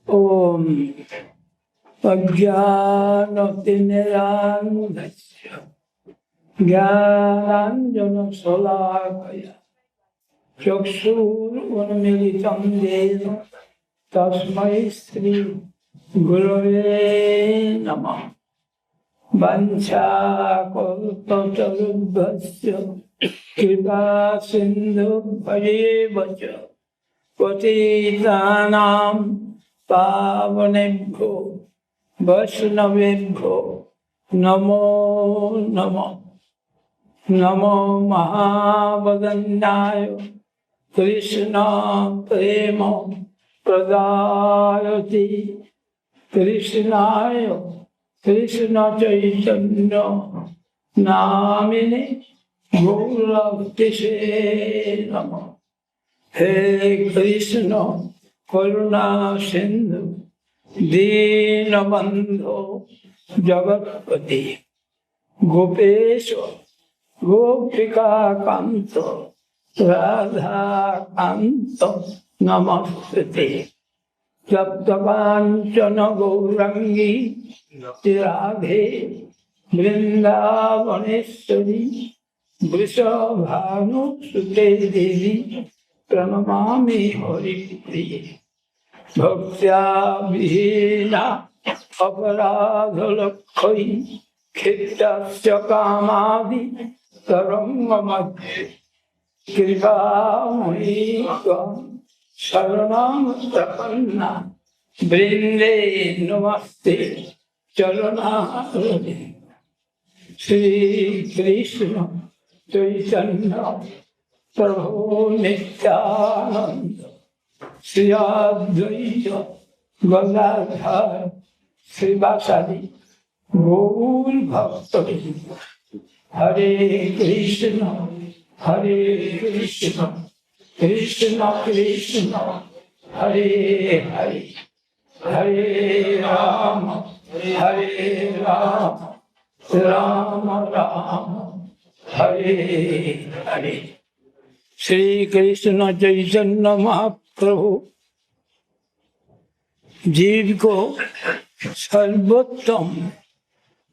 ओम अज्ञानतिमिरान्धस्य ज्ञानाञ्जनशलाकया चक्षुरुन्मीलितं येन तस्मै श्री गुरवे नमः। वंशाकल्पतरुभ्यश्च कृपा सिन्धुभ्येव च पतितानां पावनेभ्यो वैष्णवेभ्यो नमो नमः। नमो महावदन्याय कृष्ण प्रेम प्रदायति कृष्णाय कृष्ण चैतन्य नामिने गौरभक्तिसे नमः। हे कृष्ण करुणा सिंधु दीनबंधो जगत्पति गोपेश गोपिका कांत राधा कांत नमस्ते। सप्तकांचन गौरंगी राधे वृंदावनेश्वरी वृषभानुसुते देवी प्रणमामि हरिप्रिये। भक्त्या विहीना अपराधलक्षै क्षिप्तस्य कामादि तरंगमध्ये कृपामयी त्वं शरणं प्रपन्ना वृंदे नमस्ते चरणारविंदे। श्री कृष्ण चैतन्य प्रभु नित्यानंद श्री अद्वैत गदाधर श्रीवासादि गौर भक्तवृंद। हरे कृष्ण कृष्ण कृष्ण हरे हरे हरे राम राम राम हरे हरे। श्री कृष्ण चैतन्य महाप्रभु जीव को सर्वोत्तम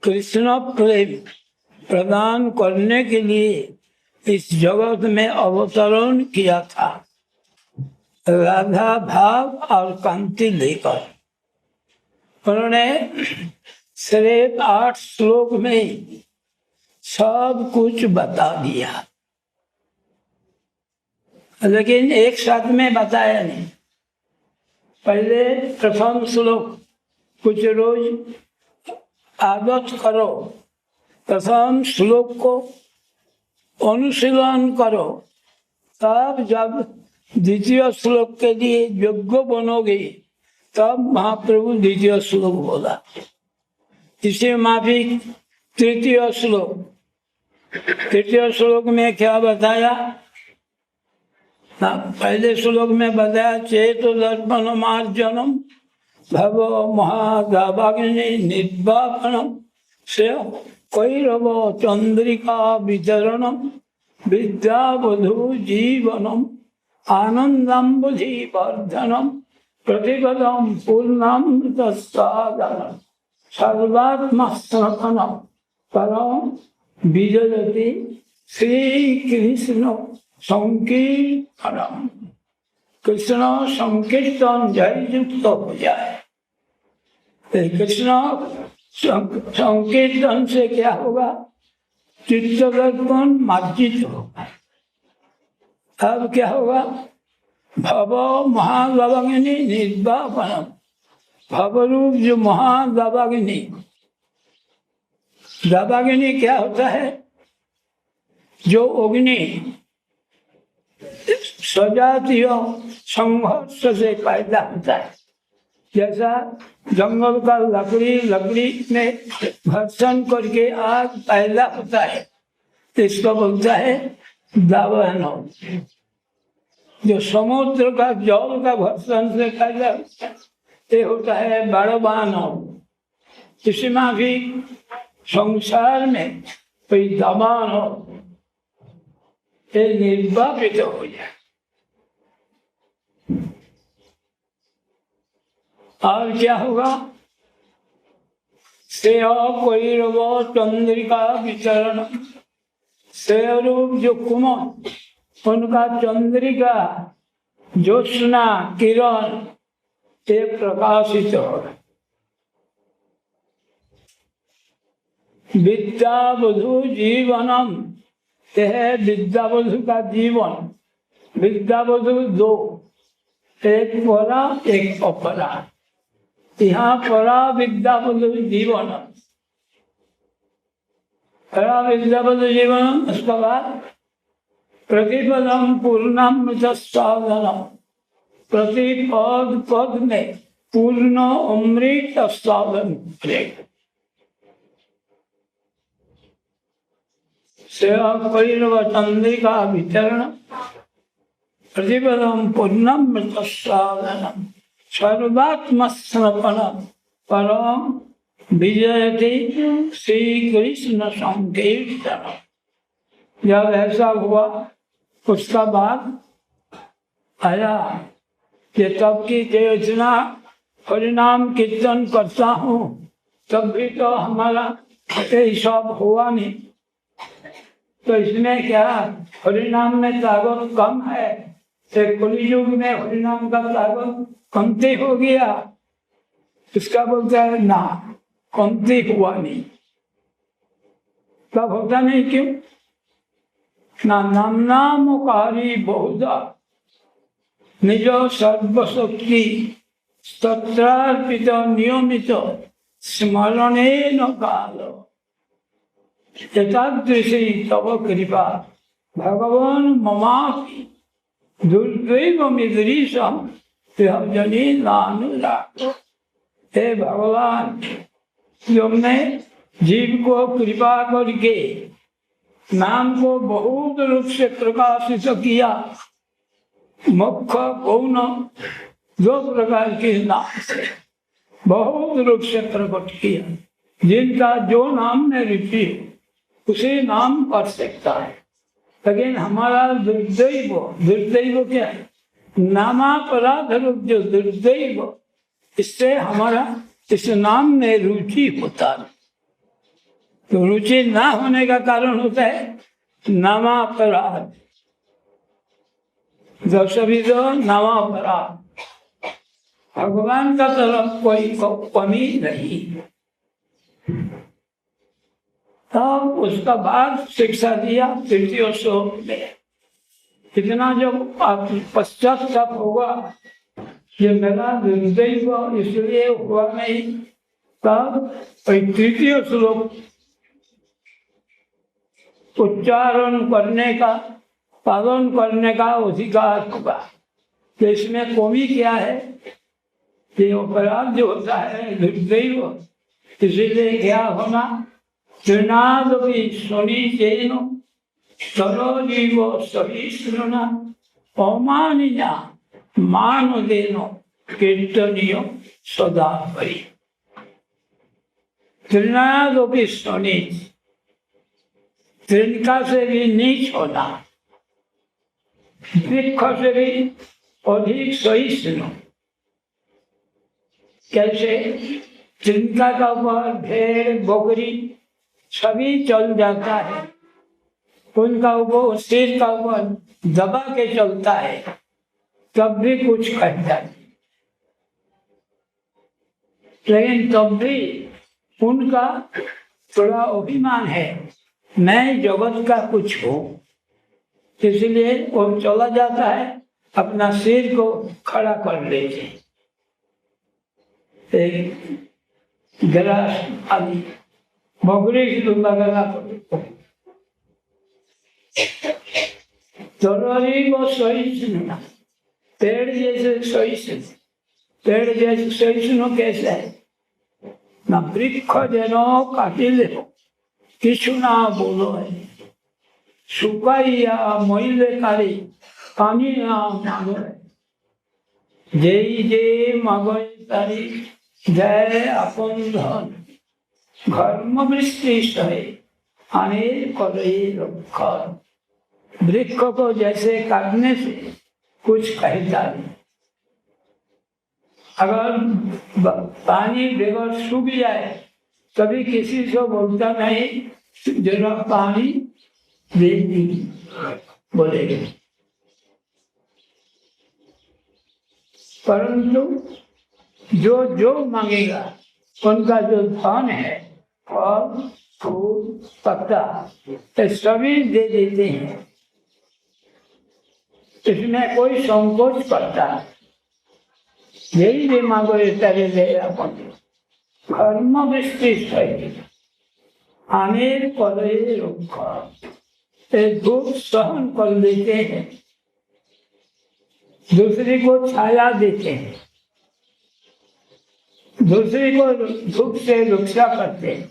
कृष्ण प्रेम प्रदान करने के लिए इस जगत में अवतरण किया था। राधा भाव और कांति लेकर उन्होंने सिर्फ 8 श्लोक में सब कुछ बता दिया, लेकिन एक साथ में बताया नहीं। पहले प्रथम श्लोक कुछ रोज आदत करो, प्रथम श्लोक को अनुशीलन करो, तब जब द्वितीय श्लोक के लिए योग्य बनोगे तब महाप्रभु द्वितीय श्लोक बोला। इसे माफिक तृतीय श्लोक में क्या बताया? पहले श्लोक में बताया चेतो दर्पण मार्जनम भव महादावाग्नि निर्वापनम से कैरव चंद्रिका वितरणम विद्यावधू जीवनम आनंदाम्बुधि वर्धनम प्रतिपदम पूर्णामृतसागरम सर्वात्मसनातनम परम विजयति श्री कृष्ण संकीर्तनम। कृष्ण संकीर्तन जय युक्त हो जाए। कृष्ण संकीर्तन से क्या होगा? चित्त दर्पण मार्जित होगा। अब क्या होगा? भव महादावाग्नि निर्वापनम। भवरूप जो महादावाग्नि, दावाग्नि क्या होता है? जो अग्नि सजातीय संघर्ष से पैदा होता है। जैसा जंगल का लकड़ी में घर्षण करके आग पैदा होता है, इसको बोलता है दावानल। जो समुद्र का जल का घर्षण से पैदा होता है, ये होता है बड़वानल। इसी में भी संसार में कोई दावानल निर्वापित हो जाए। और क्या होगा? श्रेय कोईरव चंद्रिका विचरण, श्रेय रूप जो कुमन, उनका चंद्रिका ज्योत्सना किरण से प्रकाशित हो। विद्यावधु जीवनम, यह विद्यावधु का जीवन। विद्यावधु दो, एक परा एक अपरा। यहाँ परा विद्यावधु जीवन, परा विद्यावधु जीवन। उसके बाद प्रतिपदम पूर्णामृत साधनम, प्रति पद पद में पूर्ण अमृत साधन करेगा। चंद्रिका विचरण, प्रतिपदम पूर्णामृत साधनम, सर्वात्म समर्पण परम विजयते श्री कृष्ण संकीर्तन। जब ऐसा हुआ उसका बाद आया कि तब की योजना हरिनाम कीर्तन करता हूँ, तब भी तो हमारा यही सब हुआ नहीं। तो इसमें क्या, हरिनाम में ताकत कम है, कलियुग में हरिनाम का ताकत कमती हो गया। इसका बोलता है ना, कमती हुआ नहीं। तब होता नहीं क्यों? ना नाम नामकारी बहुधा निज सर्वशक्ति तत्रार्पित नियमित स्मरणे न काल यथादृशी तव कृपा भगवान ममापि दुर्दैवमिदृशं जनी नानुराग। हे भगवान, तुमने जीव को कृपा करके नाम को बहुत रूप से प्रकाशित किया। मुख्य गौण दो प्रकार के नाम से बहुत रूप से प्रकट किया। जिनका जो नाम में रुचि उसे नाम कर सकता है। लेकिन हमारा दुर्दैव, दुर्दैव क्या है? नामापराध रूप जो दुर्दैव, इससे हमारा इस नाम में रुचि होता है। तो रुचि ना होने का कारण होता है नामापराध। दशविधो नामापराध। भगवान का तरफ कोई कमी नहीं। तब उसका बाद शिक्षा दिया तृतीय श्लोक में। इतना जब पश्चाताप होगा ये मेरा दुर्दैव इसलिए हुआ नहीं, तब तृतीय श्लोक उच्चारण करने का, पालन करने का अधिकार होगा। तो इसमें कमी क्या है? ये अपराध जो होता है दुर्दैव, इसीलिए क्या होना? तृणादपि स्वनिचेन सरोजीव सहिष्णुना अमानिना मानदेनो कीर्तनीय सदा परि। तृणादपि स्वनिच, तृणका से भी नीच होना, वृक्ष से भी अधिक सहिष्णु। कैसे? तृणका का ऊपर भेड़ बकरी सभी चल जाता है, उनका ऊपर सिर का ऊपर दबा के चलता है, तब भी कुछ कहता नहीं। लेकिन तब भी उनका थोड़ा अभिमान है, मैं जगत का कुछ हूँ, इसलिए वो चला जाता है, अपना सिर को खड़ा कर लेते। गिलास आदि बकरी की लगा तरोरी वो सहिष्णु, पेड़ जैसे सहिष्णु। पेड़ जैसे सहिष्णु कैसे है? ना वृक्ष जेनो काटिले किछु ना बोलो है, सुकाइया महिले कारी पानी ना मांगो है। जय जय मगय तारी जय अपन धन घर्म वृष्टि सहे अनेक कर। वृक्ष को जैसे काटने से कुछ कहता नहीं, अगर पानी बगैर सूख जाए कभी किसी से बोलता नहीं जरा पानी दे दी बोलेंगे, परंतु जो जो मांगेगा उनका जो धन है और फूल पत्ता सभी दे देते हैं। इसमें कोई संकोच करता है, यही भी मांगो तेरे दे कर्म विस्तृत आनेर करे दुख सहन कर लेते हैं, दूसरे को छाया देते हैं, दूसरे को दुख से रक्षा करते हैं।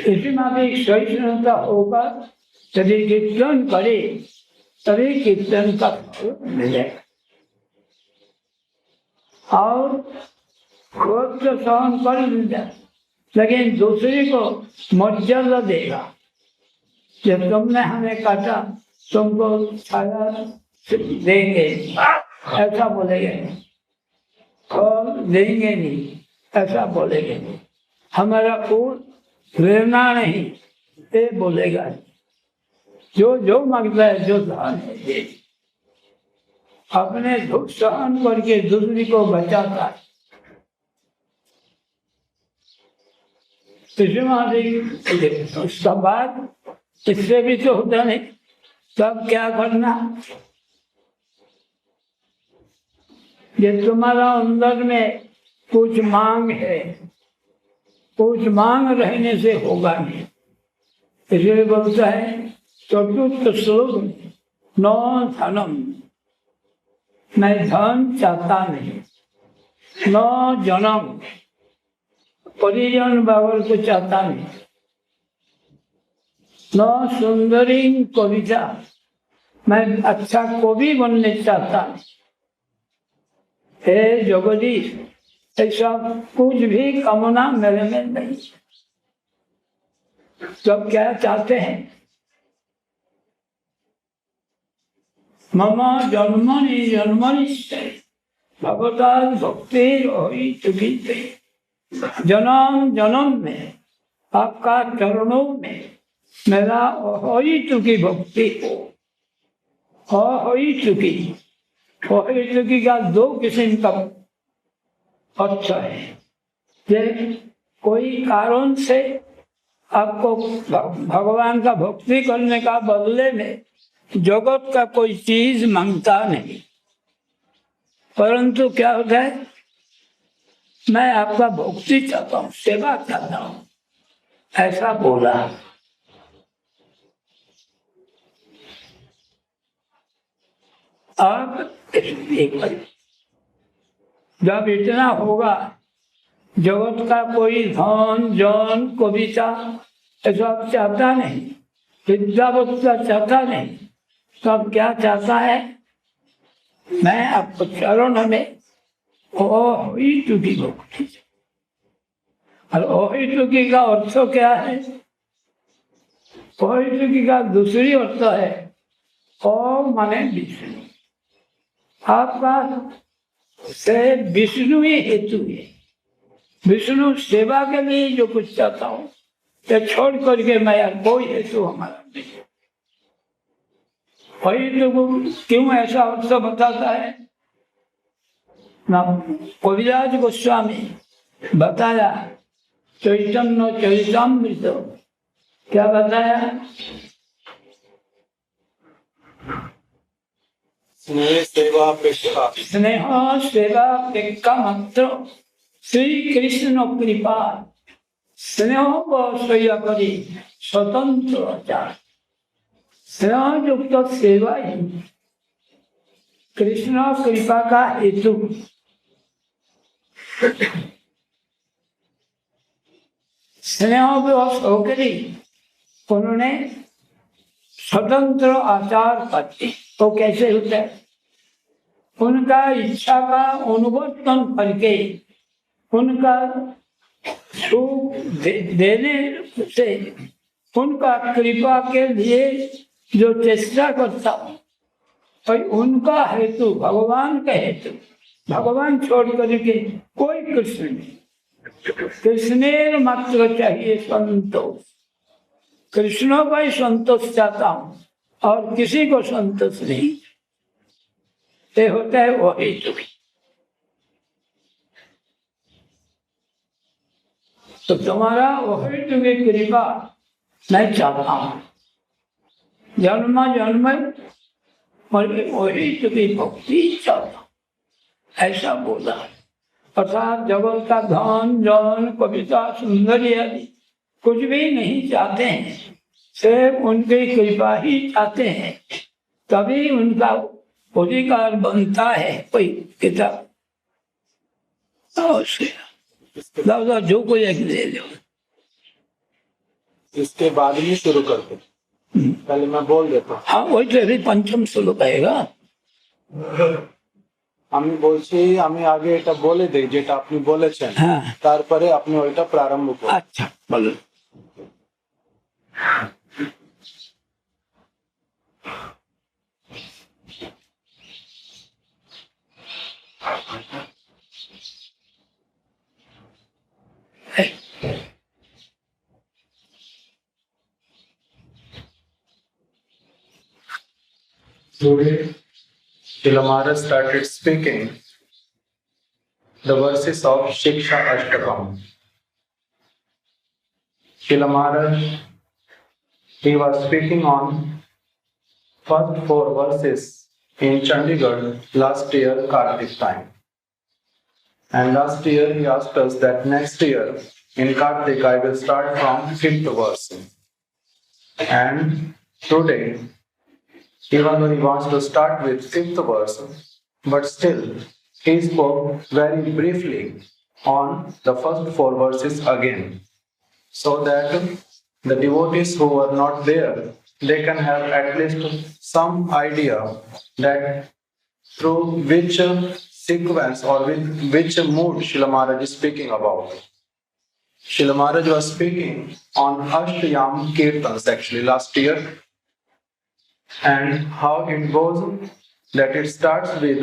इसमें भी सहिष्णुता होगा, तभी कीर्तन करे तभी कीर्तन का फल मिलेगा। और क्रोध तो सहन कर लेगा लेकिन दूसरे को मर्यादा देगा। जब तुमने हमें काटा तुमको छाया देंगे ऐसा बोलेंगे, और देंगे नहीं ऐसा बोलेंगे, हमारा फूल लेना नहीं ये बोलेगा। जो जो मांगता है जो धन है अपने दुख सहन करके दूसरी को बचाता है। उसका बाद इससे भी तो होता नहीं, तब क्या करना? ये तुम्हारा अंदर में कुछ मांग है, कुछ मांग रहने से होगा नहीं। इसलिए बोलता है चतुर्थ श्लोक में न धनम, मैं धन चाहता नहीं, न जन्म परिजन बाबर को चाहता नहीं, न सुंदरी कविता मैं अच्छा कवि बनने चाहता नहीं। हे जगदीश ऐसा कुछ भी कामना मेरे में नहीं। सब क्या चाहते हैं? मम जन्मनि जन्मनि भगवता भक्ति होई चुकी थी। जन्म जन्म में आपका चरणों में मेरा होई चुकी भक्ति हो, होई चुकी। होई चुकी का दो किस्म का अर्थ है। ये कोई कारण से आपको भगवान का भक्ति करने का बदले में जगत का कोई चीज मांगता नहीं, परंतु क्या होता है मैं आपका भक्ति चाहता हूँ, सेवा चाहता हूँ, ऐसा बोला। अब जब इतना होगा जगत का कोई धन जन कविता ऐसा चाहता नहीं, विद्यावत्ता चाहता नहीं, तब क्या चाहता है? मैं आपको चरण में ओही टुकी भक्ति। और ओही टुकी का अर्थ क्या है? ओही टुकी का दूसरी अर्थ है ओ माने विष्णु। आपका से विष्णु ही हेतु है। विष्णु सेवा के लिए जो कुछ चाहता हूँ ये छोड़ करके मैं यार कोई हेतु हमारा नहीं। वही तो क्यों ऐसा अर्थ बताता है ना? कविराज गोस्वामी बताया चैतन्य चरितामृत, क्या बताया? स्नेह सेवा अपेक्षा मात्र श्री कृष्ण कृपा स्नेह करी स्वतंत्र आचार। स्नेह युक्त सेवा ही कृष्ण कृपा का हेतु। स्नेह होकर उन्होंने स्वतंत्र आचार करते। तो कैसे होता है? उनका इच्छा का अनुवर्तन करके उनका सुख देने से उनका कृपा के लिए जो चेष्टा करता हूँ और उनका हेतु भगवान का हेतु, भगवान छोड़ करके कोई कृष्ण नहीं। कृष्णेर मात्र चाहिए संतोष, कृष्णों का ही संतोष चाहता हूँ और किसी को संतोष नहीं। ये होता है वो हेतु। तो तुम्हारा वो हेतु की कृपा मैं चाहता हूँ, जन्म जन्म वही तुम्हें भक्ति चाहता, ऐसा बोला। अर्थात जगत का धन जन कविता सुंदरी आदि कुछ भी नहीं चाहते हैं, सिर्फ उनकी कृपा ही चाहते हैं, तभी उनका अधिकार बनता है। कोई किताब जो कोई एक दे दो। इसके बाद में शुरू करते, पहले मैं बोल देता हूँ। हाँ वही तो अभी पंचम श्लोक आएगा। আমি বলছি আমি আগে এটা বলে দেই যেটা আপনি বলেছেন, তারপরে আপনি ওইটা প্রারম্ভ করুন। আচ্ছা বলুন। Today, Śrīla Mahārāja started speaking the verses of Siksastakam. Śrīla Mahārāja, he was speaking on first 4 verses in Chandigarh last year Kartika time. And last year he asked us that next year in Kartika I will start from 5th verse. And today, even though he wants to start with 5th verse, but still he spoke very briefly on the first 4 verses again, so that the devotees who were not there, they can have at least some idea that through which sequence or with which mood Śrīla Mahārāja is speaking about. Śrīla Mahārāja was speaking on Ashtayam Kirtans actually last year, and how it goes that it starts with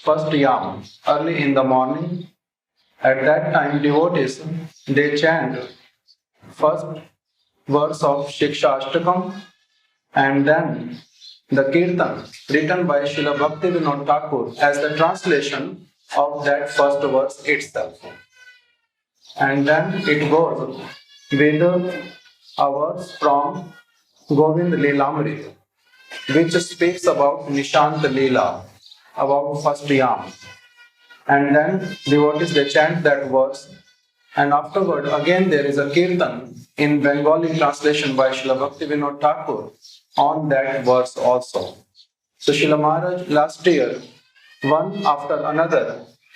first yam early in the morning. At that time devotees, they chant first verse of Siksastakam and then the kirtan written by Srila Bhakti Vijnāna Thakur as the translation of that first verse itself. And then it goes with a verse from Govind Leelamrita, which speaks about Nishant Leela, about first yam. And then devotees, they chant that verse, and afterward again there is a kirtan in Bengali translation by Srila Bhakti Vijnāna Thakur on that verse also. So Śrīla Mahārāja last year, one after another,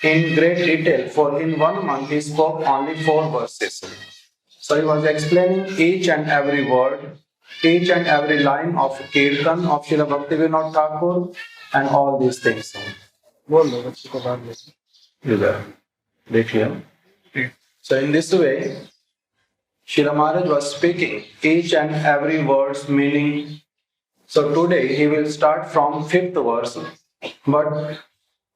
in great detail, for in 1 month he spoke only 4 verses. So he was explaining each and every word, each and every line of Kirtan of Srila Bhakti Vijnāna Thakur and all these things. So in this way, Srila Mahārāja was speaking each and every word's meaning. So today he will start from 5th verse, but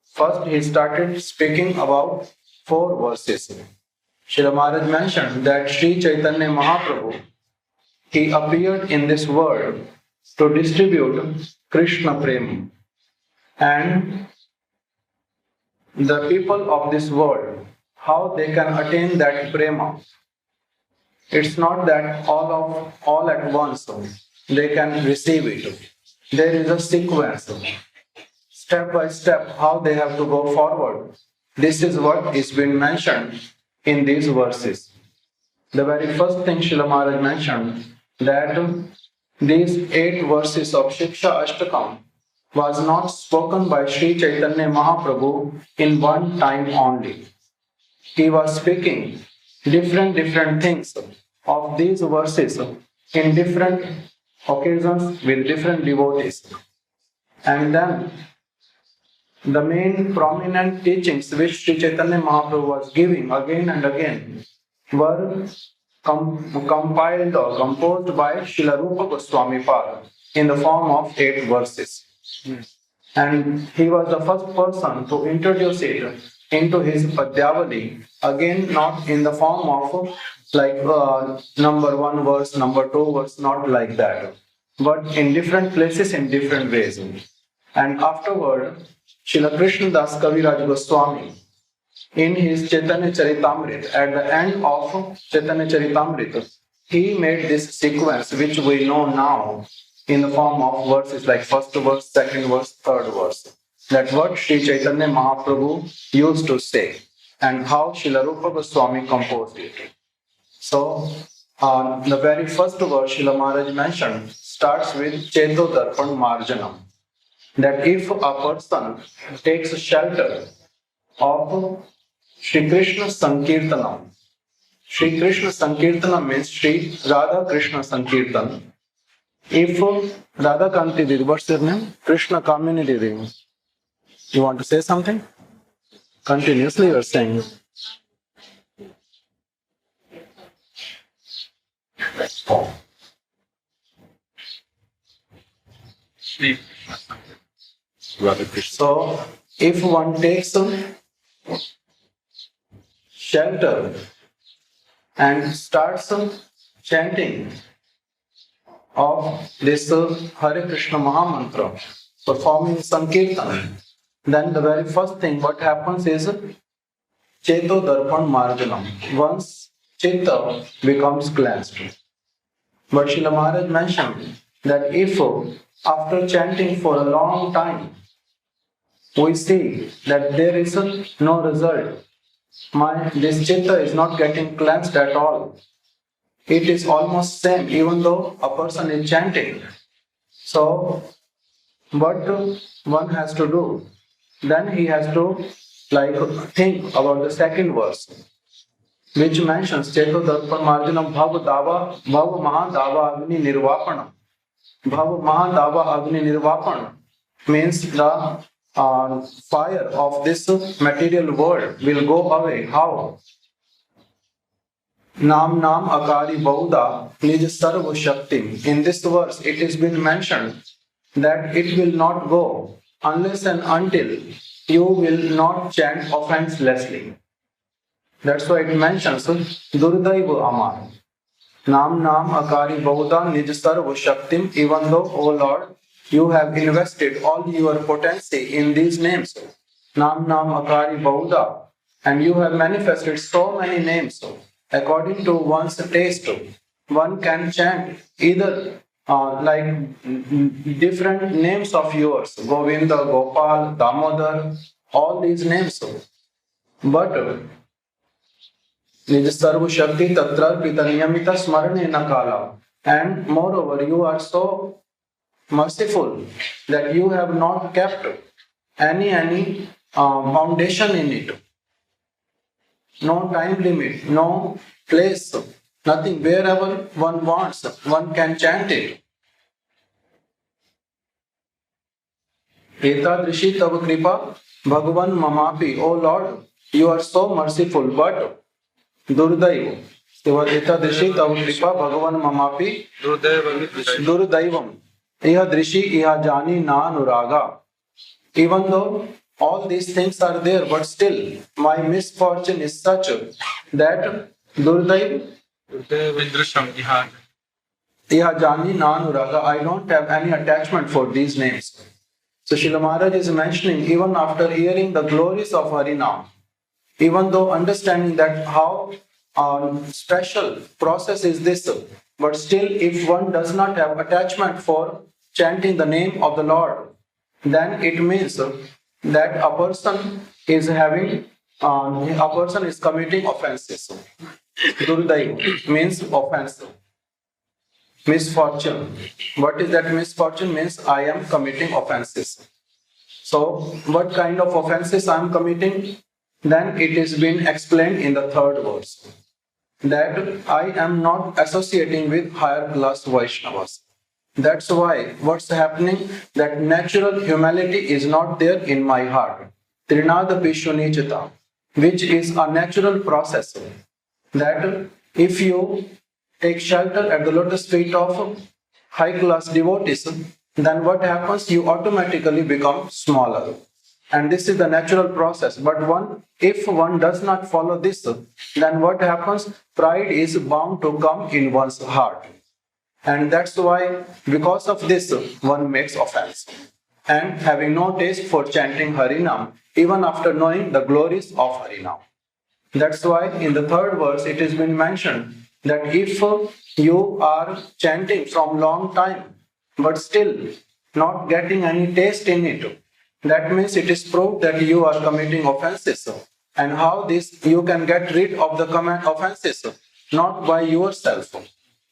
first he started speaking about 4 verses. Srila Mahārāja mentioned that Sri Chaitanya Mahaprabhu, he appeared in this world to distribute Krishna Prema. And the people of this world, how they can attain that Prema. It's not that all at once they can receive it. There is a sequence, step by step, how they have to go forward. This is what is being mentioned in these verses. The very first thing Srila Mahārāja mentioned, that these 8 verses of Siksastakam was not spoken by Sri Chaitanya Mahaprabhu in one time only. He was speaking different things of these verses in different occasions with different devotees. And then the main prominent teachings which Sri Chaitanya Mahaprabhu was giving again and again were compiled or composed by Srila Rupa Goswāmi in the form of 8 verses. And he was the first person to introduce it into his Padyavali, again not in the form of like number 1 verse, number 2 verse, not like that, but in different places in different ways. And afterward, Srila Krishnadas Kaviraj Goswami, in his Chaitanya Charitamrita, at the end of Chaitanya Charitamrita, he made this sequence which we know now in the form of verses like first verse, second verse, third verse. That what Sri Chaitanya Mahaprabhu used to say and how Srila Rupa Goswami composed it. So, the very first verse Srila Maharaj mentioned starts with Cheto Darpan Marjanam. That if a person takes shelter of Shri Krishna Sankirtanam, Shri Krishna Sankirtanam means Shri Radha Krishna Sankirtan. If Radha Kanti Didi, what's their name? Krishna Kamini Didi. You want to say something? Continuously you are saying. So, if one takes shelter and starts chanting of this Hare Krishna Mahamantra, performing Sankirtan, then the very first thing what happens is Cheto Darpan Marjanam. Once Chitta becomes cleansed. But Srila Maharaj mentioned that if after chanting for a long time, we see that there is no result, this Chitta is not getting cleansed at all. It is almost same even though a person is chanting. So, what one has to do? Then he has to think about the second verse, which mentions Cheto Darpan Marjanam Bhav Mahādava Agni Nirvapanam. Bhav Mahādava Agni Nirvapanam means the fire of this material world will go away. How? Nam Nam Akari Bauda Nij Sarva Shakti. In this verse, it has been mentioned that it will not go unless and until you will not chant offenselessly. That's why it mentions Durdaiva Amar. Nam Nam Akari Bauda Nij Sarva Shakti. Even though, O Lord, you have invested all your potency in these names. Nam Nam Akari Bauda. And you have manifested so many names. According to one's taste, one can chant either different names of yours, Govinda, Gopal, Damodar, all these names. But Nij Sarva Shakti Tatra Pita Niyamita Smarane Nakala. And moreover, you are so merciful that you have not kept any foundation in it. No time limit, no place, nothing. Wherever one wants, one can chant it. Etadrishi Tava Kripa Bhagavan Mamapi. O Lord, you are so merciful, but Durdaiva. Etadrishi Tava Kripa Bhagavan Mamapi Durdaivam. Iha Drishi Iha Jani Na Nuraga. Even though all these things are there, but still my misfortune is such that Durdaiva Iha Jani Na Nuraga. I don't have any attachment for these names. So Srila Maharaj is mentioning, even after hearing the glories of Harinam, even though understanding that how special process is this, but still if one does not have attachment for chanting the name of the Lord, then it means that a person is committing offenses. Durdaiva means offense, misfortune. What is that misfortune? Means I am committing offenses. So, what kind of offenses I am committing? Then it is been explained in the third verse, that I am not associating with higher class Vaishnavas. That's why what's happening, that natural humility is not there in my heart. Trinada Pishunichita, which is a natural process. That if you take shelter at the lotus feet of high class devotees, then what happens? You automatically become smaller. And this is the natural process. But if one does not follow this, then what happens? Pride is bound to come in one's heart. And that's why, because of this, one makes offense. And having no taste for chanting Harinam, even after knowing the glories of Harinam. That's why in the third verse it has been mentioned that if you are chanting from long time, but still not getting any taste in it, that means it is proved that you are committing offenses. And how this you can get rid of the offenses? Not by yourself.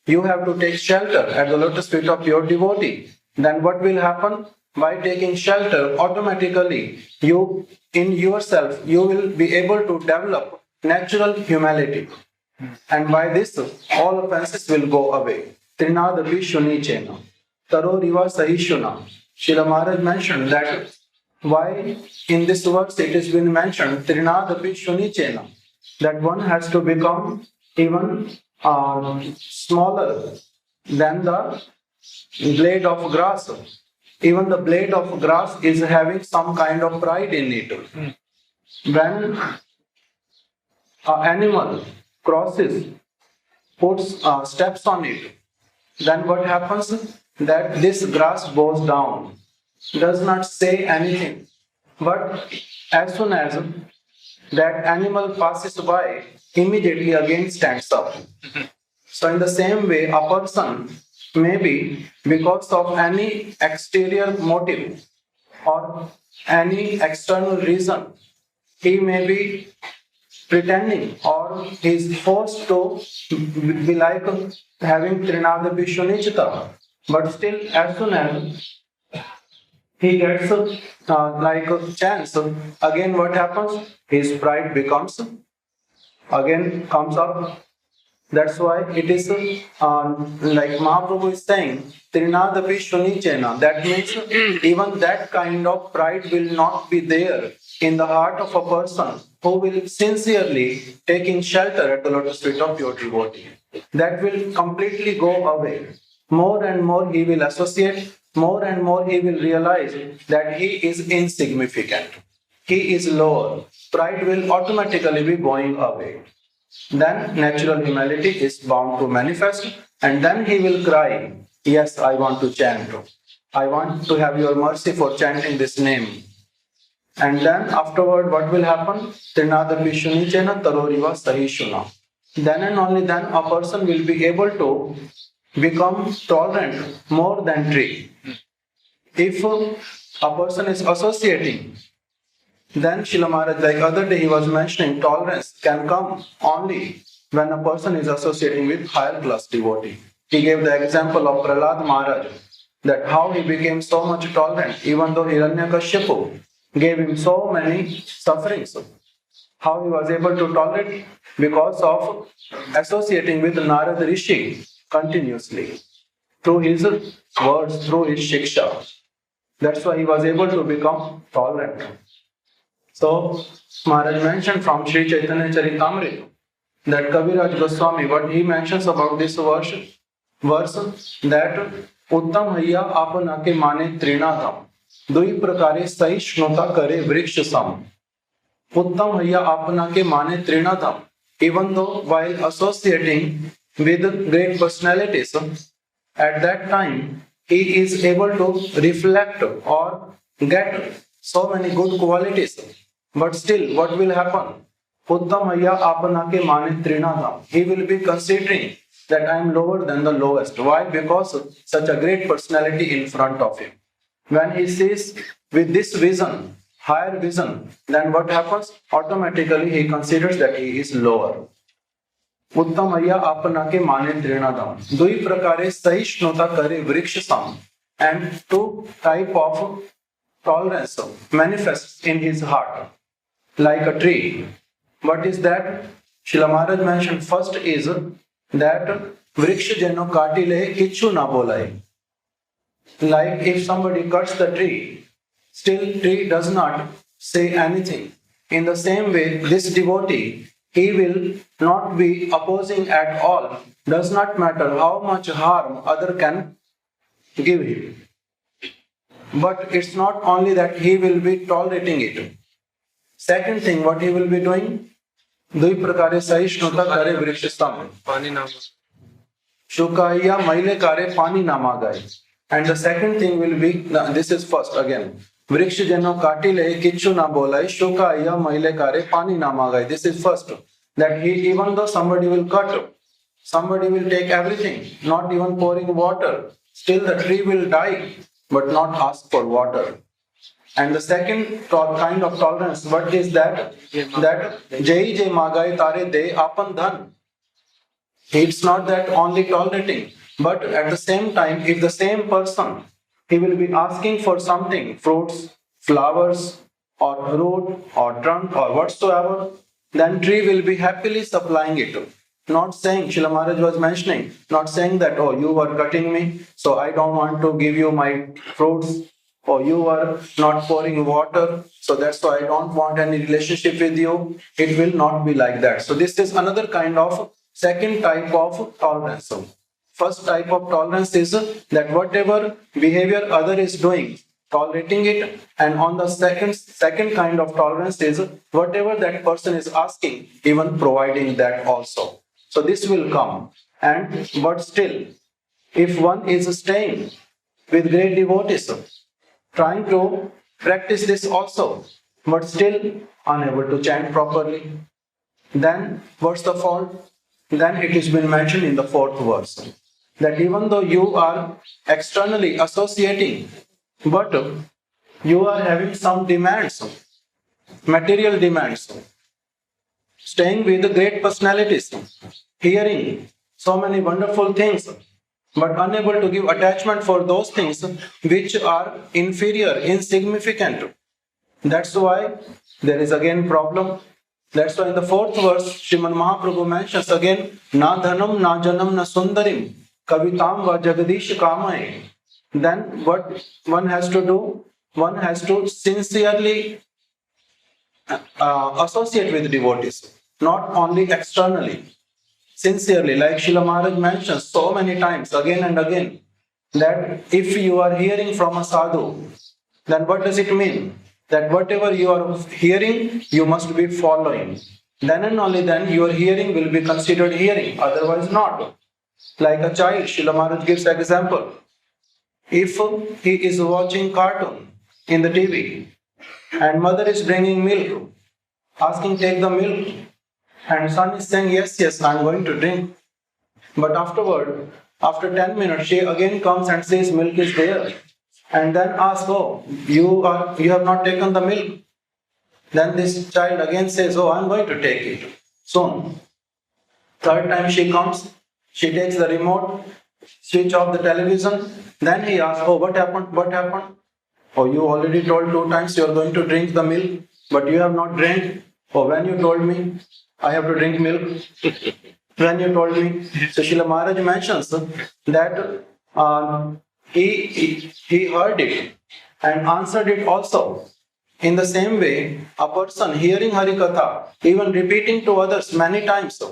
You have to take shelter at the lotus feet of your devotee. Then what will happen? By taking shelter, automatically you in yourself you will be able to develop natural humility. And by this all offenses will go away. Trinadapi shunichena. Taroriva sahishuna. Śrīla Mahārāja mentioned that why in this verse it has been mentioned Trinadapi shunichena, that one has to become even smaller than the blade of grass. Even the blade of grass is having some kind of pride in it. When an animal crosses, steps on it, then what happens? That this grass bows down, does not say anything. But as soon as that animal passes by, immediately again stands up. So in the same way, a person maybe because of any exterior motive or any external reason, he may be pretending or he is forced to be like having Trinadapi Shunichita. But still, as soon as he gets like a chance, again what happens? His pride comes up. That's why it is like Mahaprabhu is saying, Trinadapi Shunichena. That means even that kind of pride will not be there in the heart of a person who will sincerely taking shelter at the lotus feet of your devotee. That will completely go away. More and more he will associate, more and more he will realize that he is insignificant. He is lower. Pride will automatically be going away. Then natural humility is bound to manifest, and then he will cry, yes, I want to chant. I want to have your mercy for chanting this name. And then afterward, what will happen? Trinadapi Shunichena Taroriva Sahishuna. Then and only then a person will be able to become tolerant more than tree. If a person is associating, then Śrīla Mahārāja, like other day he was mentioning, tolerance can come only when a person is associating with higher class devotee. He gave the example of Prahlāda Mahārāja, that how he became so much tolerant even though Hiranyakashipu gave him so many sufferings. How he was able to tolerate? Because of associating with Narada Rishi continuously, through his words, through his shiksha. That's why he was able to become tolerant. So, Maharaj mentioned from Sri Chaitanya Charitamrita that Kaviraj Goswāmi, what he mentions about this verse that Uttam hayya apanake mane trinadam dui prakare sahishnota kare vrikshasam. Uttam hayya apanake mane trinadam. Even though while associating with great personalities, at that time he is able to reflect or get so many good qualities. But still, what will happen? Uttam hayya apanake mane trinadam. He will be considering that I am lower than the lowest. Why? Because such a great personality in front of him. When he sees with this vision, higher vision, then what happens? Automatically he considers that he is lower. Uttam hayya apanake mane trinadam. Dui prakare sahishnota kare vrikshasam. And two type of tolerance manifests in his heart, like a tree. What is that? Śrīla Mahārāja mentioned first is that vriksha jeno katile kichu na bolai. Like if somebody cuts the tree, still tree does not say anything. In the same way, this devotee, he will not be opposing at all. Does not matter how much harm other can give him. But it's not only that he will be tolerating it. Second thing, what he will be doing? दुई प्रकारे सहिष्णुता करे वृक्षस्तम शुकाया मैले कार्य पानी ना मागाए. And the second thing will be, this is first again, वृक्ष जनो काटिले किच्छु ना बोलाए शुकाया मैले कार्य पानी ना मागाए. This is first, that he, even though somebody will cut, somebody will take everything, not even pouring water, still the tree will die, but not ask for water. And the second kind of tolerance, what is that? That jai jai magai tare de apan dhan. It's not that only tolerating, but at the same time, if the same person, he will be asking for something, fruits, flowers, or root, or trunk, or whatsoever, then tree will be happily supplying it. Not saying, Srila Maharaj was mentioning, not saying that, oh, you were cutting me, so I don't want to give you my fruits, or you are not pouring water, so that's why I don't want any relationship with you. It will not be like that. So this is another kind of second type of tolerance. So first type of tolerance is that whatever behavior other is doing, tolerating it, and on the second kind of tolerance is whatever that person is asking, even providing that also. So this will come. But still, if one is staying with great devotees, trying to practice this also, but still unable to chant properly, then what's the fault? Then it has been mentioned in the 4th verse, that even though you are externally associating, but you are having some demands, material demands, staying with the great personalities, hearing so many wonderful things, but unable to give attachment for those things which are inferior, insignificant. That's why there is again problem. That's why in the 4th verse, Srimad Mahaprabhu mentions again, na dhanam, na janam, na sundarim, kavitam va jagadish kamai. Then what one has to do? One has to sincerely associate with devotees, not only externally. Sincerely, like Srila Maharaj mentions so many times, again and again, that if you are hearing from a sadhu, then what does it mean? That whatever you are hearing, you must be following. Then and only then your hearing will be considered hearing, otherwise not. Like a child, Srila Maharaj gives an example. If he is watching cartoon in the TV, and mother is bringing milk, asking take the milk, and son is saying, yes, I'm going to drink. But afterward, after 10 minutes, she again comes and says milk is there. And then asks, oh, you have not taken the milk. Then this child again says, oh, I'm going to take it soon. Third time she comes, she takes the remote, switch off the television. Then he asks, oh, what happened? Oh, you already told 2 times you are going to drink the milk, but you have not drank. Oh, when you told me I have to drink milk, when you told me. So Srila Maharaj mentions that he heard it and answered it also. In the same way, a person hearing Harikatha, even repeating to others many times,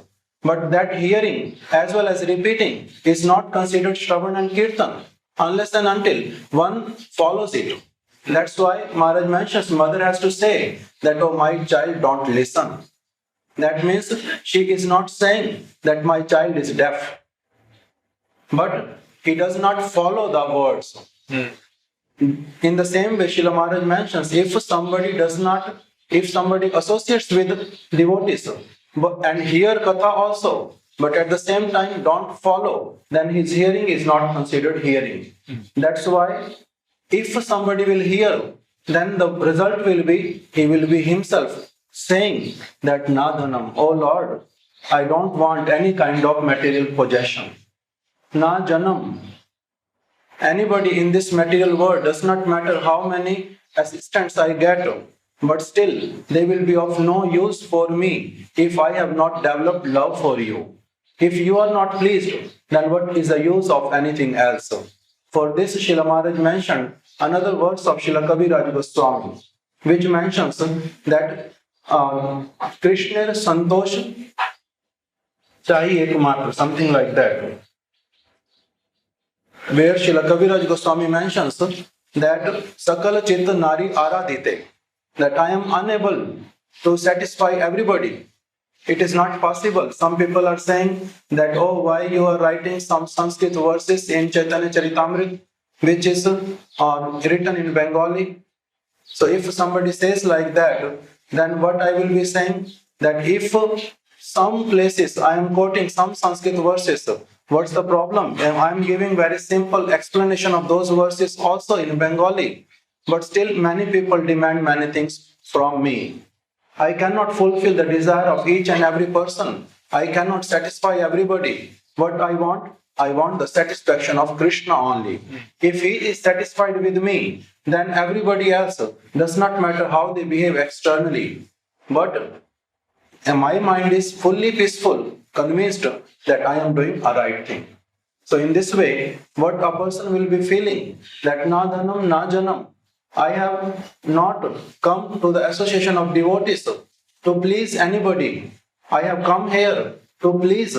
but that hearing as well as repeating is not considered Shravan and Kirtan unless and until one follows it. That's why Maharaj mentions mother has to say that, oh, my child, don't listen. That means she is not saying that my child is deaf, but he does not follow the words. In the same way, Srila Maharaj mentions, if somebody associates with devotees and hear Katha also, but at the same time don't follow, then his hearing is not considered hearing. That's why if somebody will hear, then the result will be, he will be himself saying that Nadhanam, oh Lord, I don't want any kind of material possession. Na Janam, anybody in this material world, does not matter how many assistants I get, but still they will be of no use for me if I have not developed love for you. If you are not pleased, then what is the use of anything else? For this, Srila Maharaj mentioned another verse of Srila Kaviraj Goswāmi, which mentions that Krishna Santosh Chahi Ekmatra, something like that. Where Srila Kaviraj Goswāmi mentions that Sakala Chitta Nari Aradhite, that I am unable to satisfy everybody. It is not possible. Some people are saying that, oh, why you are writing some Sanskrit verses in Chaitanya Charitamrita, which is written in Bengali. So if somebody says like that, then what I will be saying, that if some places I am quoting some Sanskrit verses, what's the problem? I am giving very simple explanation of those verses also in Bengali, but still many people demand many things from me. I cannot fulfill the desire of each and every person. I cannot satisfy everybody. What I want the satisfaction of Krishna only. If he is satisfied with me, then everybody else, does not matter how they behave externally. But my mind is fully peaceful, convinced that I am doing a right thing. So in this way, what a person will be feeling, that na dhanam na janam, I have not come to the association of devotees to please anybody. I have come here to please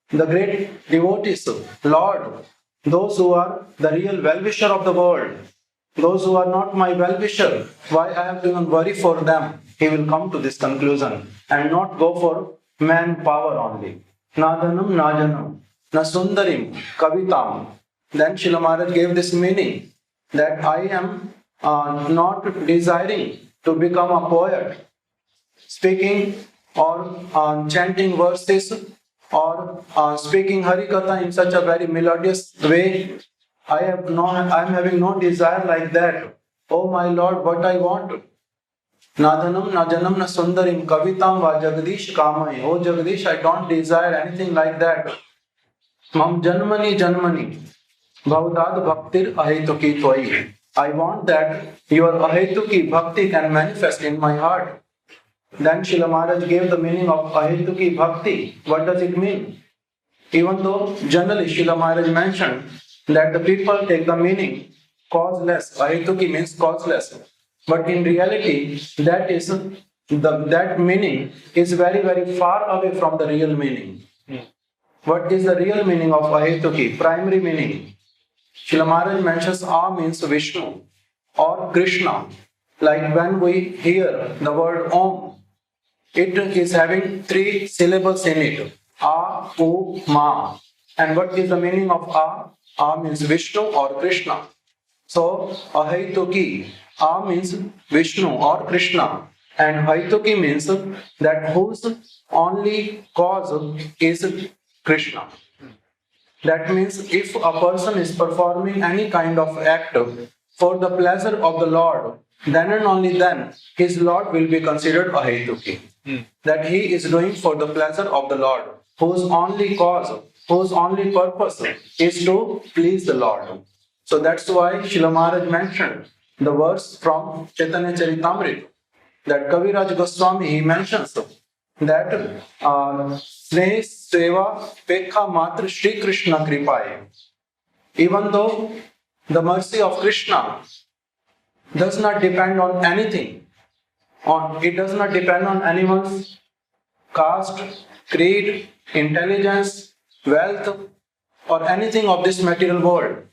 the great devotees, Lord, those who are the real well-wisher of the world. Those who are not my well-wisher, why I have to even worry for them? He will come to this conclusion and not go for manpower only. Na dhanam na janam, na sundarim kavitam. Then Srila Maharaj gave this meaning, that I am not desiring to become a poet, speaking or chanting verses or speaking Harikatha in such a very melodious way. I am having no desire like that. Oh my Lord, what I want. Na dhanam na janam na sundarim kavitam va jagadish kamai. Oh Jagadish, I don't desire anything like that. Mam janmani janmani bhavdad bhaktir ahetuki tvai. I want that your ahetuki bhakti can manifest in my heart. Then Srila Maharaj gave the meaning of ahetuki bhakti. What does it mean? Even though generally Srila Maharaj mentioned that the people take the meaning causeless. Ahetuki means causeless. But in reality, that meaning is very, very far away from the real meaning. What is the real meaning of ahetuki? Primary meaning. Srila Maharaj mentions A means Vishnu or Krishna. Like when we hear the word Om, it is having 3 syllables in it. A, U, Ma. And what is the meaning of A? A means Vishnu or Krishna. So, Ahaituki. A means Vishnu or Krishna. And Haituki means that whose only cause is Krishna. That means if a person is performing any kind of act for the pleasure of the Lord, then and only then his Lord will be considered Ahaituki. That he is doing for the pleasure of the Lord, whose only cause, whose only purpose is to please the Lord. So that's why Srila Maharaj mentioned the verse from Chaitanya Charitamrita, that Kaviraj Goswāmi, he mentions that Sneh Seva Pekha Matra Shri Krishna Kripaye. Even though the mercy of Krishna does not depend on anything, it does not depend on anyone's caste, creed, intelligence, wealth, or anything of this material world.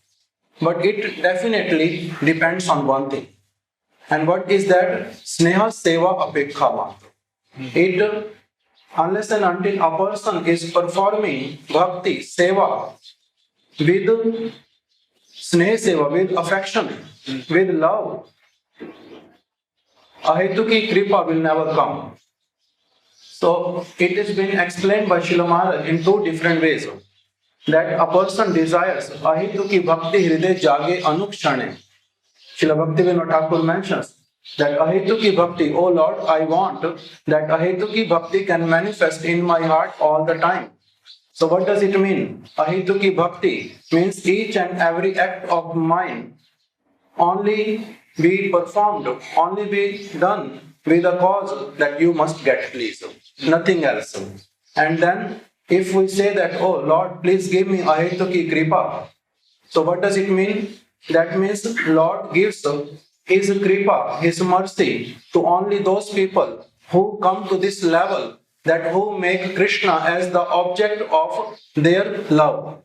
But it definitely depends on one thing. And what is that? Sneha Seva Apekha Matra. It, unless and until a person is performing bhakti, seva, with sneha seva, with affection, with love, ahetuki kripa will never come. So it has been explained by Srila Maharaj in 2 different ways. That a person desires ahetuki bhakti hriday jage anukshane. Srila Bhaktivinoda Thakur mentions that ahetuki bhakti, oh Lord, I want that ahetuki bhakti can manifest in my heart all the time. So what does it mean? Ahetuki bhakti means each and every act of mine only be performed, only be done with a cause that you must get pleased, nothing else. And then if we say that, oh Lord, please give me ahetuki kripa. So what does it mean? That means Lord gives His kripa, His mercy to only those people who come to this level, that who make Krishna as the object of their love.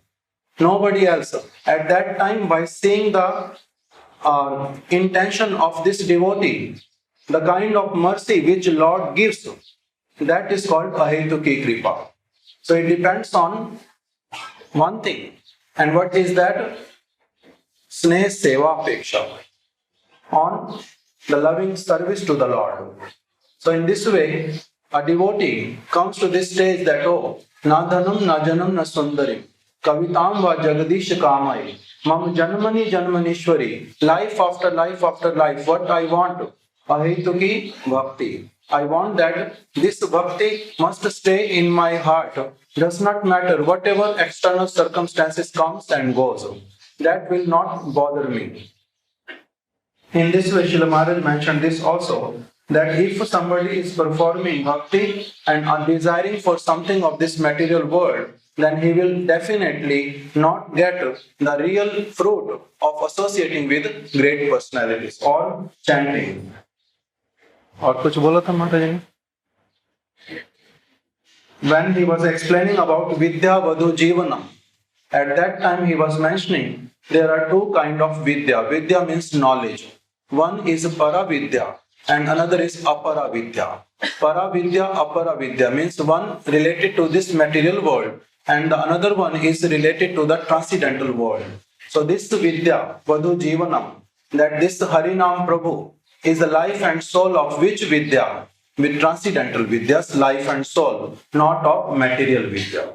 Nobody else. At that time, by seeing the intention of this devotee, the kind of mercy which Lord gives, that is called ahetuki kripa. So it depends on one thing. And what is that? Sneh seva peksha, on the loving service to the Lord. So in this way, a devotee comes to this stage that, oh, na dhanam, na janam, na sundarim, kavitam va jagadish kamai, mam janmani janmanishwari, life after life after life, what I want? Ahetuki bhakti. I want that this bhakti must stay in my heart. Does not matter whatever external circumstances comes and goes. That will not bother me. In this way, Śrīla Mahārāja mentioned this also, that if somebody is performing bhakti and are desiring for something of this material world, then he will definitely not get the real fruit of associating with great personalities or chanting. और कुछ बोला था माता जी ने? When he was explaining about Vidya Vadhu Jivanam, at that time he was mentioning there are two kind of Vidya. Vidya means knowledge. One is Paravidya and another is Aparavidya. Paravidya, Aparavidya means one related to this material world and the another one is related to the transcendental world. So this Vidya Vadhu Jivanam, that this Harinam Prabhu is the life and soul of which Vidya? With transcendental Vidya's life and soul, not of material Vidya.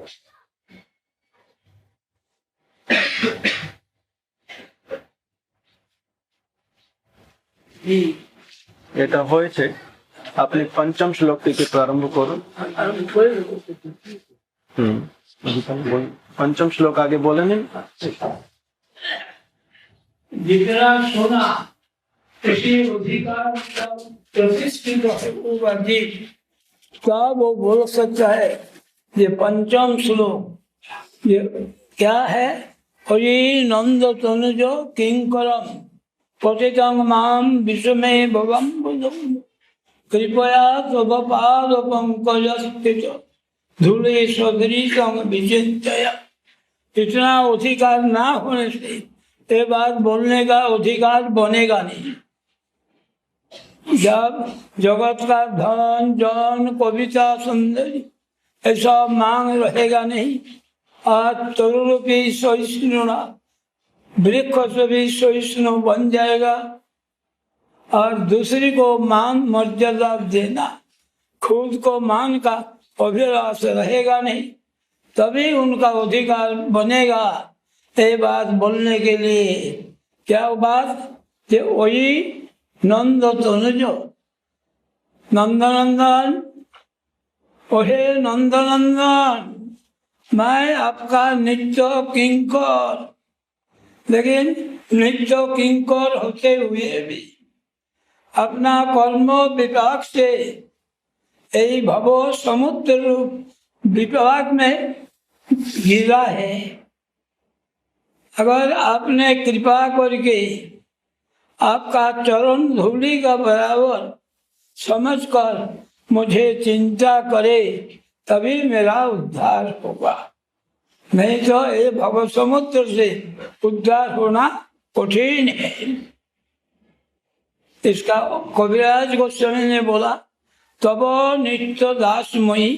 এটা হয়েছে আপনি পঞ্চম শ্লোক থেকে প্রারম্ভ করুন পঞ্চম শ্লোক আগে বলে নিন जितना सोना किसी अधिकार का प्रतिष्ठित है वो अधिक क्या वो बोल सकता है। ये पंचम श्लोक ये क्या है? हरि नंद तनुजो किंकरम पतितं माम विषमे भवम बुधम कृपया तव पाद पंकज स्थित धूले स्वधरीशं विचिंतय। इतना अधिकार ना होने से ये बात बोलने का अधिकार बनेगा नहीं। जब जगत का धन जन कविता सुंदरी ऐसा मांग रहेगा नहीं। आज तरुण की सहिष्णुता वृक्ष से भी सहिष्णु बन जाएगा और दूसरी को मान मर्यादा देना, खुद को मान का अभिलाष रहेगा नहीं, तभी उनका अधिकार बनेगा। ये बात बोलने के लिए क्या बात? कि वही नंद तनुजो नंदनंदन, ओहे नंदनंदन मैं आपका नित्य किंकर। लेकिन नित्य किंकर होते हुए भी अपना कर्म विपाक से यही भवो समुद्र रूप विपाक में गिरा है। अगर आपने कृपा करके आपका चरण धूलि का बराबर समझकर मुझे चिंता करे तभी मेरा उद्धार होगा, नहीं तो ये भव समुद्र से उद्धार होना कठिन है। इसका कविराज गोस्वामी ने बोला तब नित्य दास मई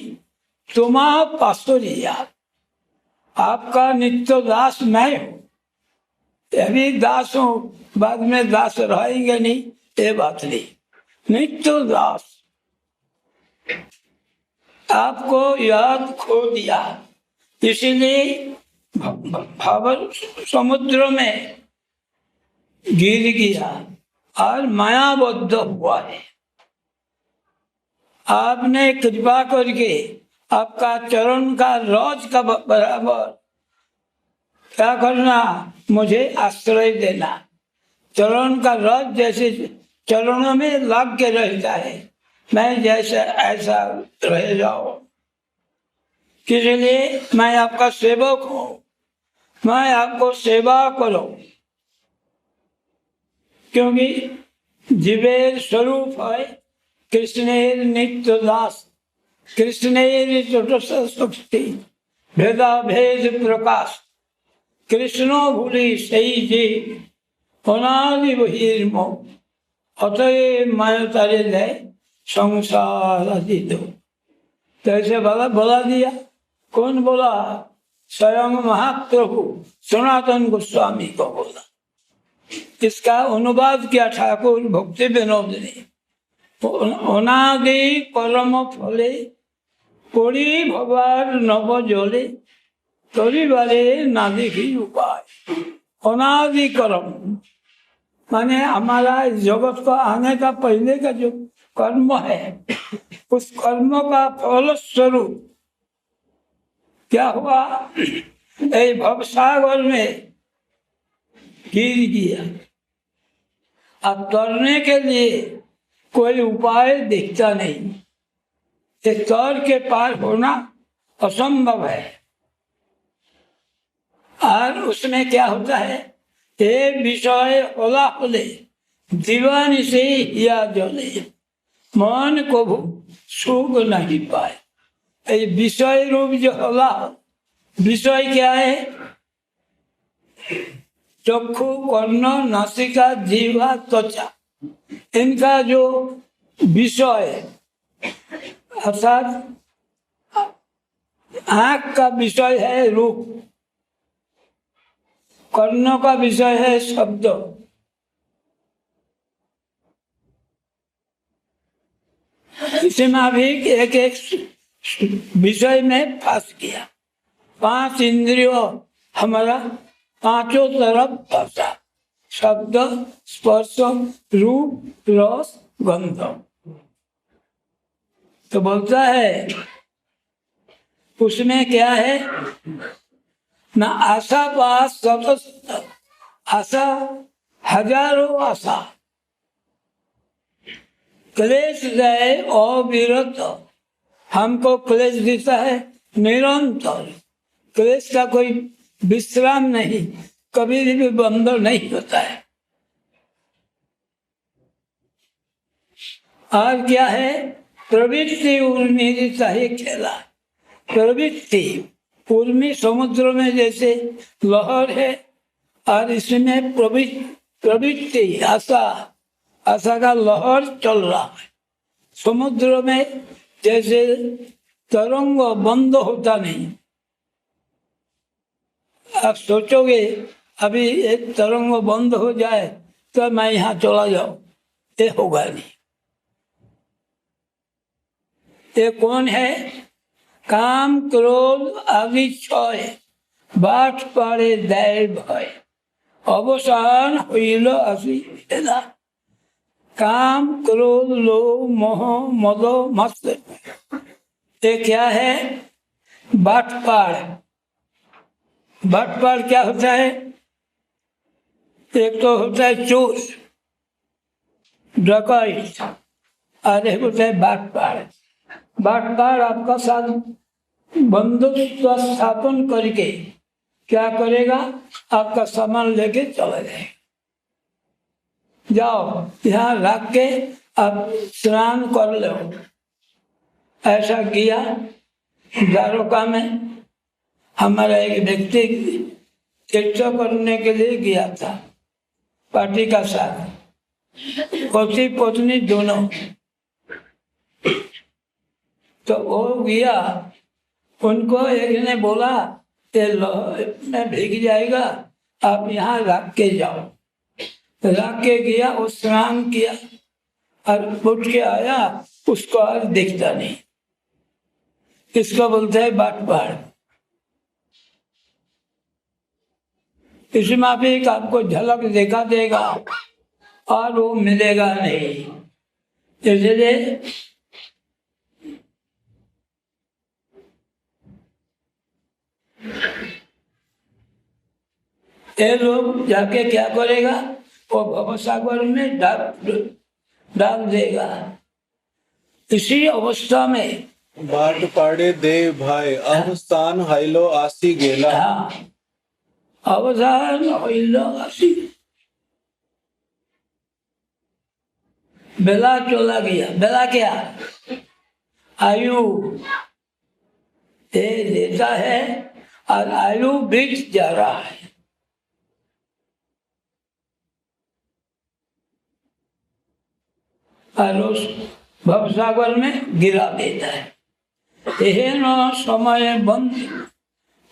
तुमा पासुरिया, आपका नित्य दास मैं हूँ। अभी दास हूँ, बाद में दास रहेंगे नहीं, ये बात नहीं। नित्य दास, आपको याद खो दिया इसीलिए भाव समुद्र में गिर गया और मायाबद्ध हुआ है। आपने कृपा करके आपका चरण का रोज का बराबर क्या करना? मुझे आश्रय देना। चरण का रस जैसे चरणों में लग के रहता है, मैं जैसा ऐसा रह जाओ। इसलिए मैं आपका सेवक हूँ, मैं आपको सेवा करो। क्योंकि जीवेर स्वरूप है कृष्णेर नित्य दास, कृष्णेर चतुष्टि भेदा भेद प्रकाश। कृष्ण भूली सही जी अनादि बहिर्मो अतएव माया तारे दे संसार अतीत। तो ऐसे बोला दिया। कौन बोला? स्वयं महाप्रभु सनातन गोस्वामी को बोला। इसका अनुवाद किया ठाकुर भक्ति विनोद ने। अनादि कर्म फले कोड़ी भवार नव जले तरिबारे ना देखी उपाय। अनादि कर्म माने हमारा इस जगत को आने का पहले का जो कर्म है, उस कर्म का फल स्वरूप क्या हुआ? भवसागर में गिर गया। अब तैरने के लिए कोई उपाय दिखता नहीं। इस तौर के पार होना असंभव है। और उसमें क्या होता है? ये विषय होला होले दीवानी से या जले मन को सुख नहीं पाए। ये विषय रूप जो होला, विषय क्या है? चक्षु, कर्ण, नासिका, जीवा, त्वचा, इनका जो विषय अर्थात आँख का विषय है रूप, कर्णों का विषय है शब्द, इसमें भी एक एक विषय में फंस गया। 5 इंद्रियों हमारा पांचों तरफ फंसा। शब्द, स्पर्श, रूप, रस, गंध। तो बोलता है उसमें क्या है ना? आशा पास सतत आशा, हजारों आशा, क्लेश दे अविरत। हमको क्लेश देता है निरंतर। क्लेश का कोई विश्राम नहीं, कभी भी बंद नहीं होता है। और क्या है? प्रवृत्ति उर्मी ही खेला। प्रवृत्ति उर्मी समुद्र में जैसे लहर है, और इसमें प्रवृत्ति आशा, आशा का लहर चल रहा है। समुद्र में जैसे तरंग बंद होता नहीं। आप सोचोगे अभी एक तरंग बंद हो जाए तो मैं यहाँ चला जाऊं, ये होगा नहीं। ये कौन है? काम, क्रोध आदि क्षय बाट पारे दय भय अवसान हुईल असि भेदा। काम, क्रोध, लोभ, मोह, मद, मत्सर, ये क्या है? बाटपाड़। बाटपाड़ क्या होता है? एक तो होता है चोर, डकैत, और एक होता है बाटपाड़। बाटपाड़ आपका साथ बंधुत्व स्थापन करके क्या करेगा? आपका सामान लेके चला जाएगा। जाओ यहाँ रख के आप स्नान कर लो। ऐसा किया द्वारका में। हमारा एक व्यक्ति तीर्थ करने के लिए गया था पार्टी का साथ, पति पत्नी दोनों। तो वो गया, उनको एक ने बोला में भीग जाएगा, आप यहाँ रख के जाओ। रख के गया, वो स्नान किया और उठ के आया, उसको और दिखता नहीं। इसको बोलते हैं बाटपाड़। इसमें भी आपको झलक दिखा देगा और वो मिलेगा नहीं। इसलिए ये लोग जाके क्या करेगा? वो भवसागर में डाल देगा। इसी अवस्था में बाट पाड़े देव भाई अवस्थान हाइलो आसी गेला। हाँ, अवसान हाइलो आसी, बेला चला गया। बेला क्या? आयु ये लेता है और आयु बीत जा रहा है। और उस भवसागर में गिरा देता है। यह न समय बंद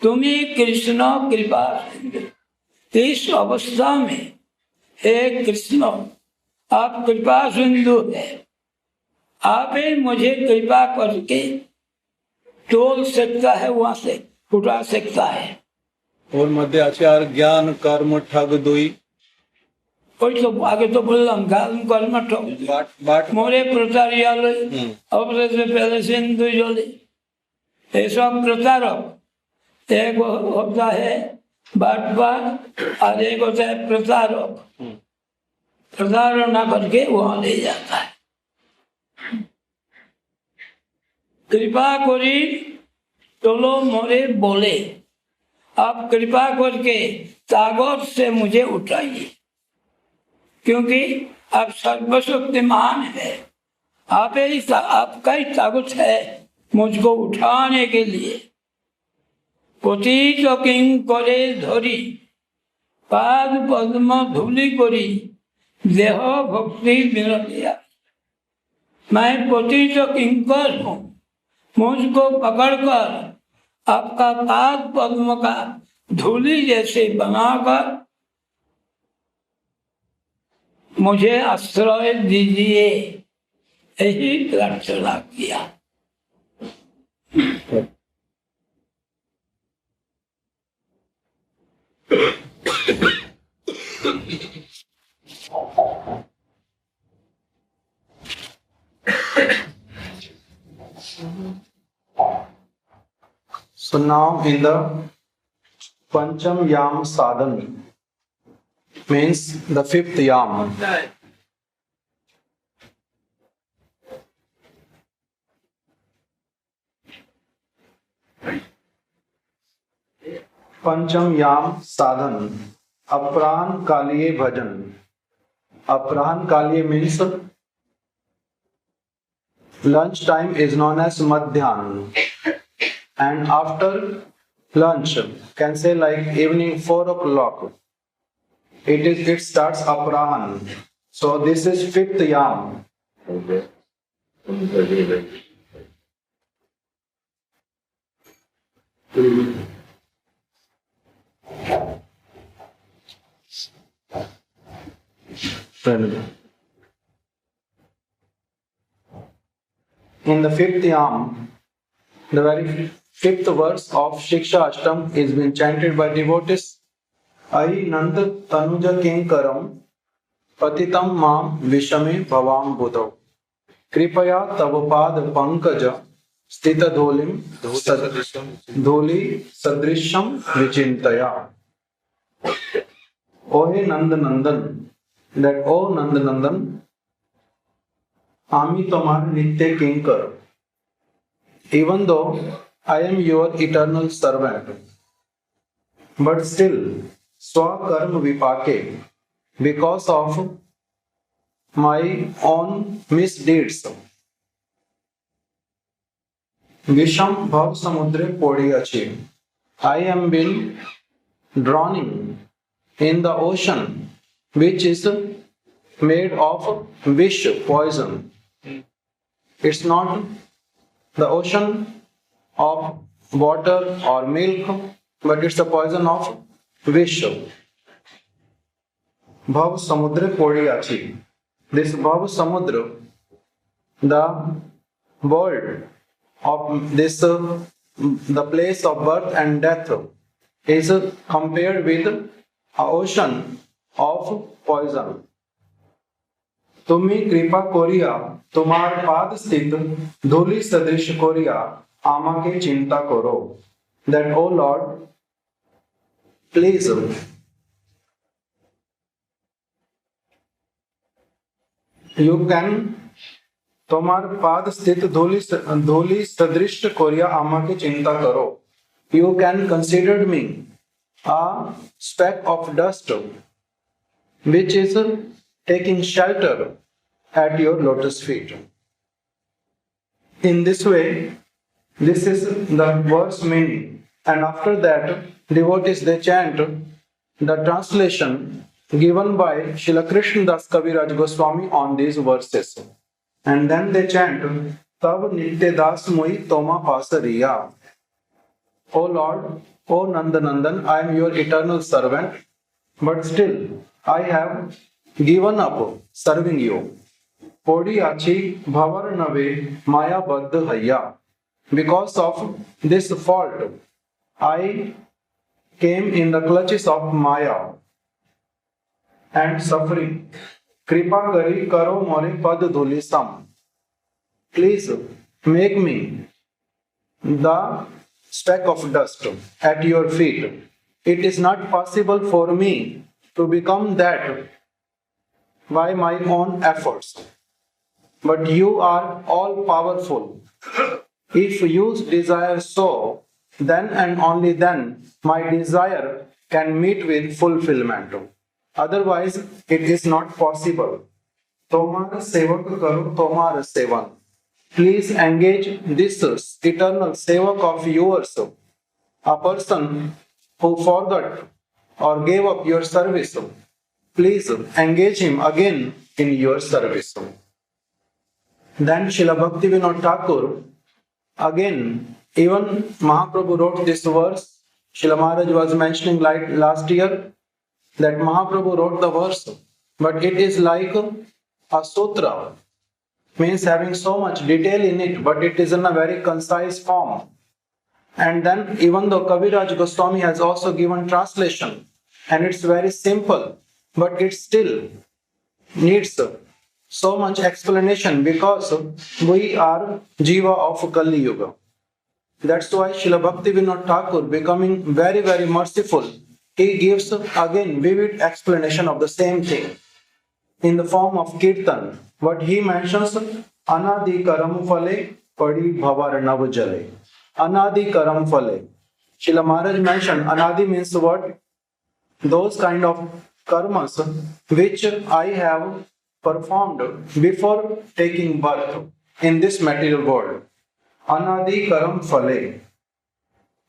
तुम्हें कृष्ण कृपा सिंधु। इस अवस्था में हे कृष्ण आप कृपा सिंधु है, आप ही मुझे कृपा करके तोड़ सकता है, वहां से उठा सकता है। और मध्य आचार ज्ञान कर्म ठग दुई। ওই তো আগে তো বললাম গান কর্ম ঠক মোরে প্রতারিয়ালয় অবশেষে ফেলেছেন দুই জলে। এইসব प्रतारक एक होता है बाटपार और एक होता है प्रतारक। प्रतारणा करके वहां ले जाता है। कृपा करी चलो मोरे बोले, आप कृपा करके ताकत से मुझे उठाइए, क्योंकि आप सर्वशक्तिमान है, आप ही आपका ही ताकत है मुझको उठाने के लिए। पतित किंकरे धरी पाद पद्म धूलि करी देह भक्ति विनतिया। मैं पतित किंकर हूँ, मुझको पकड़कर आपका पाद पद्म का धूलि जैसे बनाकर मुझे आश्रय दीजिए, यही प्रार्थना किया। So now in the Pancham Yam Sadhan, means the fifth yam. Pancham Yam Sadhan, Apran Kaliye Bhajan. Apran Kaliye means lunch time is known as Madhyan, and after lunch can say like evening 4 o'clock. It starts Apran. So this is fifth yam. In the fifth yam, the very fifth verse of Siksastakam is being chanted by devotees. Ai nanda tanuja kinkaram patitam mam vishame bhavam budhav kripaya tavapad pankaja stita dholim dholi sadrisham vichintaya. O he Nanda Nandan, that O Nanda Nandan, Ami tomar nitya kinkar, even though I am your eternal servant, but still Swakarma Vipake, because of my own misdeeds, Visham Bhav Samudre Podiyachi, I am been drowning in the ocean which is made of vish, poison. It's not the ocean of water or milk, but it's the poison of vish. Bhav Samudra Podiyachi. This Bhav Samudra, the world of this, the place of birth and death, is compared with an ocean of poison. तुम्ही कृपा Korea तुम्हार पाद स्थित धूलि सदृश Korea आमा के चिंता करो. That O Lord, please you can तुम्हार पाद स्थित धूलि सदृश कोरिया आमा के चिंता करो. You can consider me a speck of dust which is taking shelter at your lotus feet. In this way, this is the verse meaning, and after that, devotees they chant the translation given by Srila Krishna Das Kaviraj Goswami on these verses. And then they chant, Tab Nitya Das Mui Toma Pasariya. O Lord, O Nandanandan, I am your eternal servant, but still I have given up serving you. Podi Achi Bhavar Nave Maya Baddha Hayya. Because of this fault, I came in the clutches of Maya and suffering. Kripa Kari Karo More Pad Dhuli Sam. Please make me the speck of dust at your feet. It is not possible for me to become that by my own efforts. But you are all powerful. If you desire so, then and only then my desire can meet with fulfillment. Otherwise, it is not possible. Tomar sevak karu tomar sevan. Please engage this eternal sevak of yours, a person who forgot or gave up your service. Please engage him again in your service. Then Srila Bhakti Vinod Thakur, again, even Mahaprabhu wrote this verse. Srila Mahārāja was mentioning like last year that Mahaprabhu wrote the verse, but it is like a sutra, means having so much detail in it, but it is in a very concise form. And then even though Kaviraj Goswāmi has also given translation, and it's very simple, but it still needs so much explanation because we are Jiva of Kali Yuga. That's why Srila Bhakti Vinod Thakur, becoming very, very merciful, he gives again vivid explanation of the same thing in the form of Kirtan. What he mentions, Anadi Karam Phale Padi Bhavar Nav Jale. Anadi Karam Phale. Srila Maharaj mentioned Anadi means what? Those kind of karmas which I have performed before taking birth in this material world. Anadi Karam Phale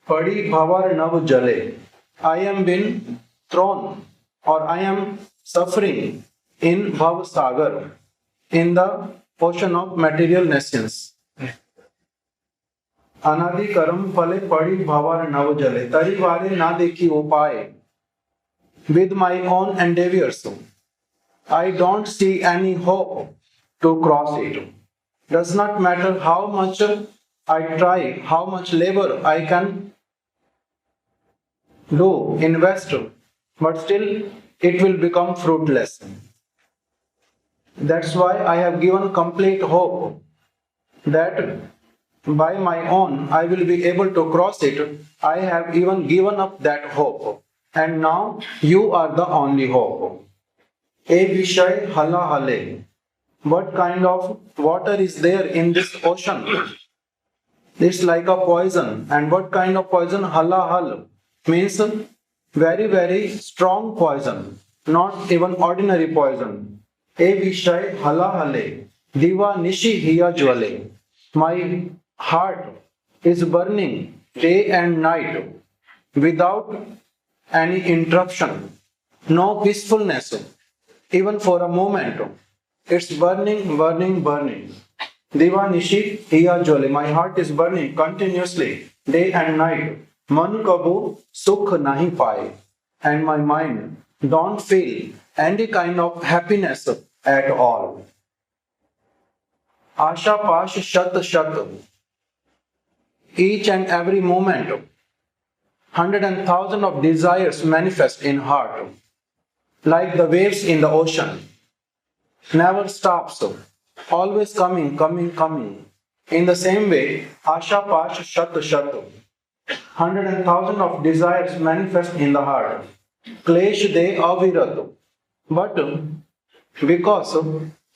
Padi Bhavar Nav Jale. I am been thrown or I am suffering in Bhav Sagar, in the ocean of material nations. Anadi Karam Phale Padi Bhavar Nav Jale. Tari Vare Na Dekhi Upaye. With my own endeavors, I don't see any hope to cross it. Does not matter how much I try, how much labor I can do, invest, but still it will become fruitless. That's why I have given complete hope that by my own I will be able to cross it. I have even given up that hope. And now you are the only hope. E Vishay Hala Hale. What kind of water is there in this ocean? It's like a poison. And what kind of poison? Hala Hal means very, very strong poison, not even ordinary poison. E Vishay Hala Hale. Diva Nishi Hiya Jwale. My heart is burning day and night without any interruption, no peacefulness, even for a moment. It's burning, burning, burning. Diva Nishi Hiya Jwale. My heart is burning continuously, day and night. Man kabu sukh nahi paye. And my mind don't feel any kind of happiness at all. Asha pash shat shat. Each and every moment, 100,000 of desires manifest in heart, like the waves in the ocean. Never stops, always coming, coming, coming. In the same way, Asha Pash Shat Shat, 100,000 of desires manifest in the heart. Klesh De Avirat. But because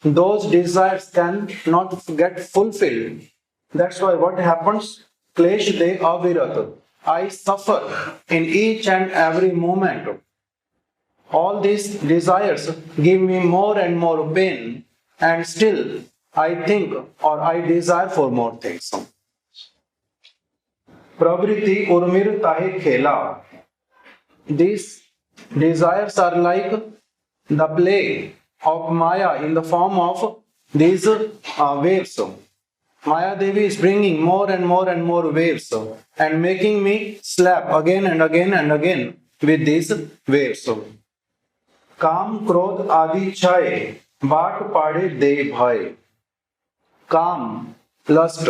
those desires can not get fulfilled, that's why what happens? Klesh De Avirat. I suffer in each and every moment. All these desires give me more and more pain, and still I think or I desire for more things. Pravriti Urmir Tahe Khela. These desires are like the play of Maya in the form of these waves. Maya Devi is bringing more and more and more waves and making me slap again and again and again with these waves. Kam, Krodh, Adi, Chai, Baat Pade De Bhai. Kam, lust,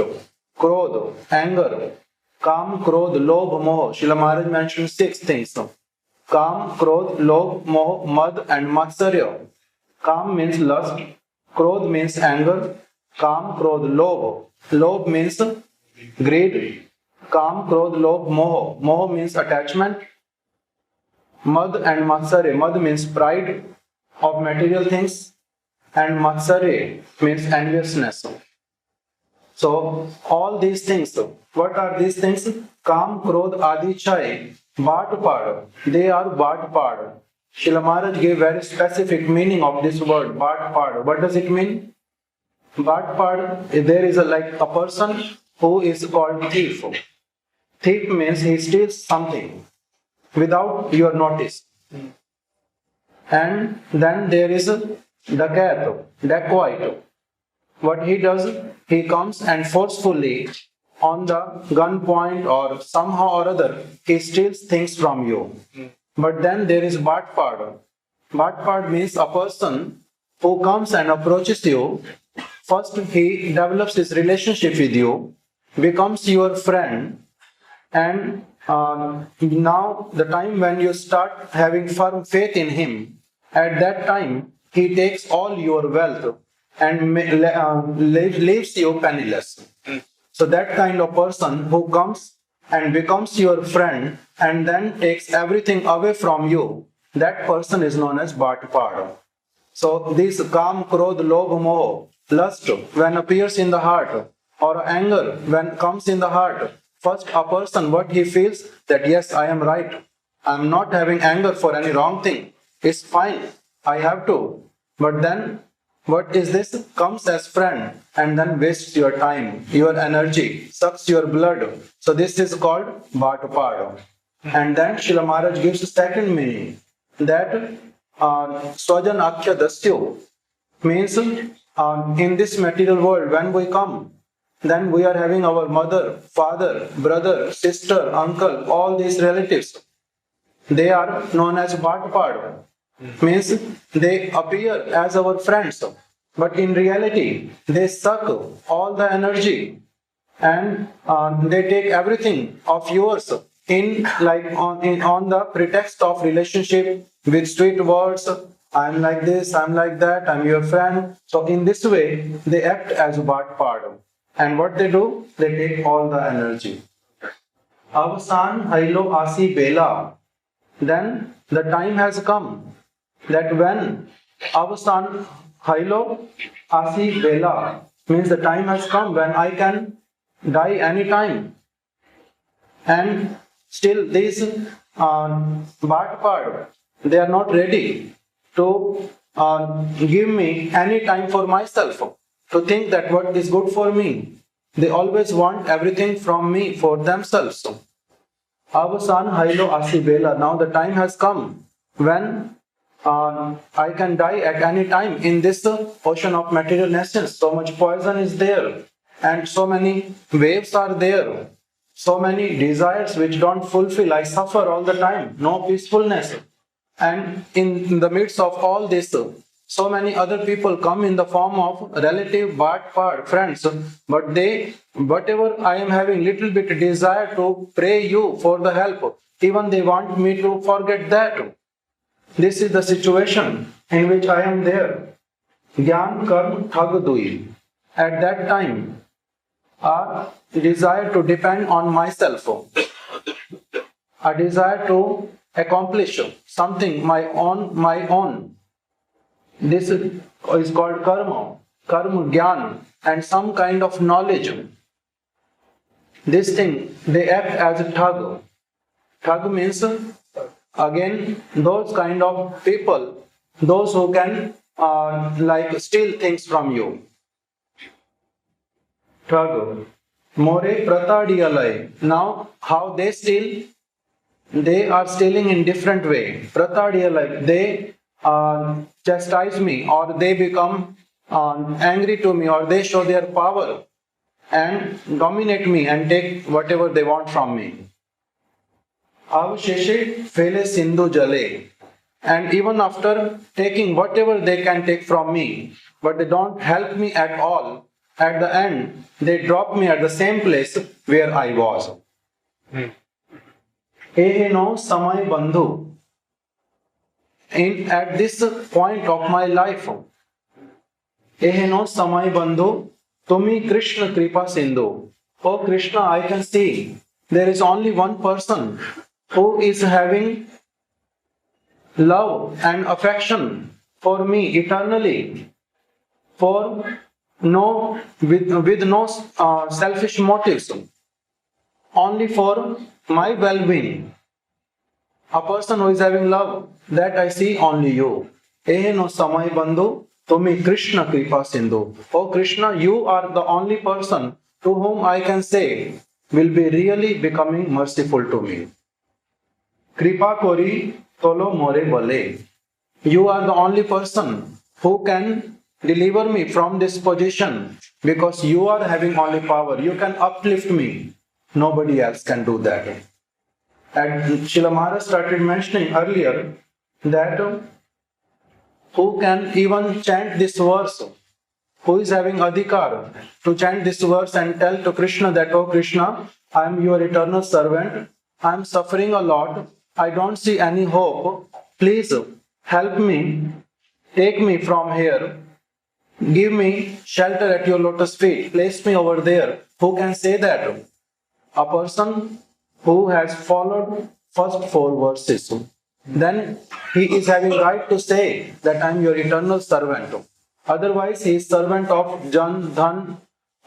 Krodh, anger. Kam, Krodh, Lobh, Moh. Śrīla Mahārāja mentioned 6 things. Kam, Krodh, Lobh, Moh, Mad and Matsarya. Kam means lust, Krodh means anger, Kam, Krodh, Lobh. Lobh means greed, Kam, Krodh, Lobh, Moh. Moh means attachment. Mad and Matsarya. Mad means pride of material things and Matsarya means enviousness. So all these things, what are these things? Kam, Krodh, Adi, Chai, Baat Pad. They are Baat Pad. Śrīla Mahārāja gave very specific meaning of this word, Baat Pad. What does it mean? Baat Pad, there is like a person who is called thief. Thief means he steals something without your notice. And then there is a dacoit. What he does, he comes and forcefully on the gunpoint or somehow or other, he steals things from you. But then there is Bhatpad. Bhatpad means a person who comes and approaches you. First, he develops his relationship with you, becomes your friend, and now the time when you start having firm faith in him, at that time he takes all your wealth and leaves you penniless. So that kind of person who comes and becomes your friend and then takes everything away from you, that person is known as Bhatpad. So this Kam, Krodh, Lobh, Moh, lust when appears in the heart or anger when comes in the heart, first a person what he feels that yes, I am right. I am not having anger for any wrong thing. It's fine. I have to. But then what is this? Comes as friend and then wastes your time, your energy, sucks your blood. So this is called Bhatpad. And then Śrīla Mahārāja gives a second meaning that Swajan Akhya Dasyo means in this material world when we come, then we are having our mother, father, brother, sister, uncle, all these relatives. They are known as Bhatpad. Means they appear as our friends, but in reality they suck all the energy and they take everything of yours on the pretext of relationship with sweet words. I'm like this, I'm like that, I'm your friend. So in this way they act as Bhatpad, and what they do, they take all the energy. Avasan Hailo Asi Bela. Then the time has come that when Avasan Hailo Asi Bela means the time has come when I can die anytime. And still these Bhatpad, they are not ready to give me any time for myself, to think that what is good for me. They always want everything from me for themselves. Avasan Hailo Asi Bela. Now the time has come when I can die at any time in this ocean of material essence. So much poison is there and so many waves are there. So many desires which don't fulfill. I suffer all the time. No peacefulness. And in the midst of all this, so many other people come in the form of relative, Bhatpad, friends. But they, whatever I am having little bit desire to pray you for the help, even they want me to forget that. This is the situation in which I am there. Gyan karm thag dui. At that time, a desire to depend on myself, a desire to accomplish something my own. This is called karma, gyan, and some kind of knowledge. This thing, they act as a thug. Thug means, again, those kind of people, those who can steal things from you. Thug. More pratadiyalai. Now, how they steal? They are stealing in different way. Pratadiyalai. They chastise me or they become angry to me, or they show their power and dominate me and take whatever they want from me. Avsheshe fele sindhu jale. And even after taking whatever they can take from me, but they don't help me at all, at the end, they drop me at the same place where I was. Eheno samay bandhu. At this point of my life, Eheno samay bandhu, tumi Krishna kripa sindhu. Oh Krishna, I can see there is only one person who is having love and affection for me eternally, with no selfish motives, only for my well-being. A person who is having love, that I see only you. Eheno samay bandhu, tumi Krishna kripa sindhu. Oh Krishna, you are the only person to whom I can say will be really becoming merciful to me. Kripa kori tolo more bale. You are the only person who can deliver me from this position, because you are having only power. You can uplift me. Nobody else can do that. And Śrīla Mahārāja started mentioning earlier that who can even chant this verse, who is having adhikar to chant this verse and tell to Krishna that, oh Krishna, I am your eternal servant, I am suffering a lot, I don't see any hope, please help me, take me from here, give me shelter at your lotus feet, place me over there. Who can say that? A person who has followed first 4 verses. Then he is having right to say that I am your eternal servant. Otherwise he is servant of Jan, Dhan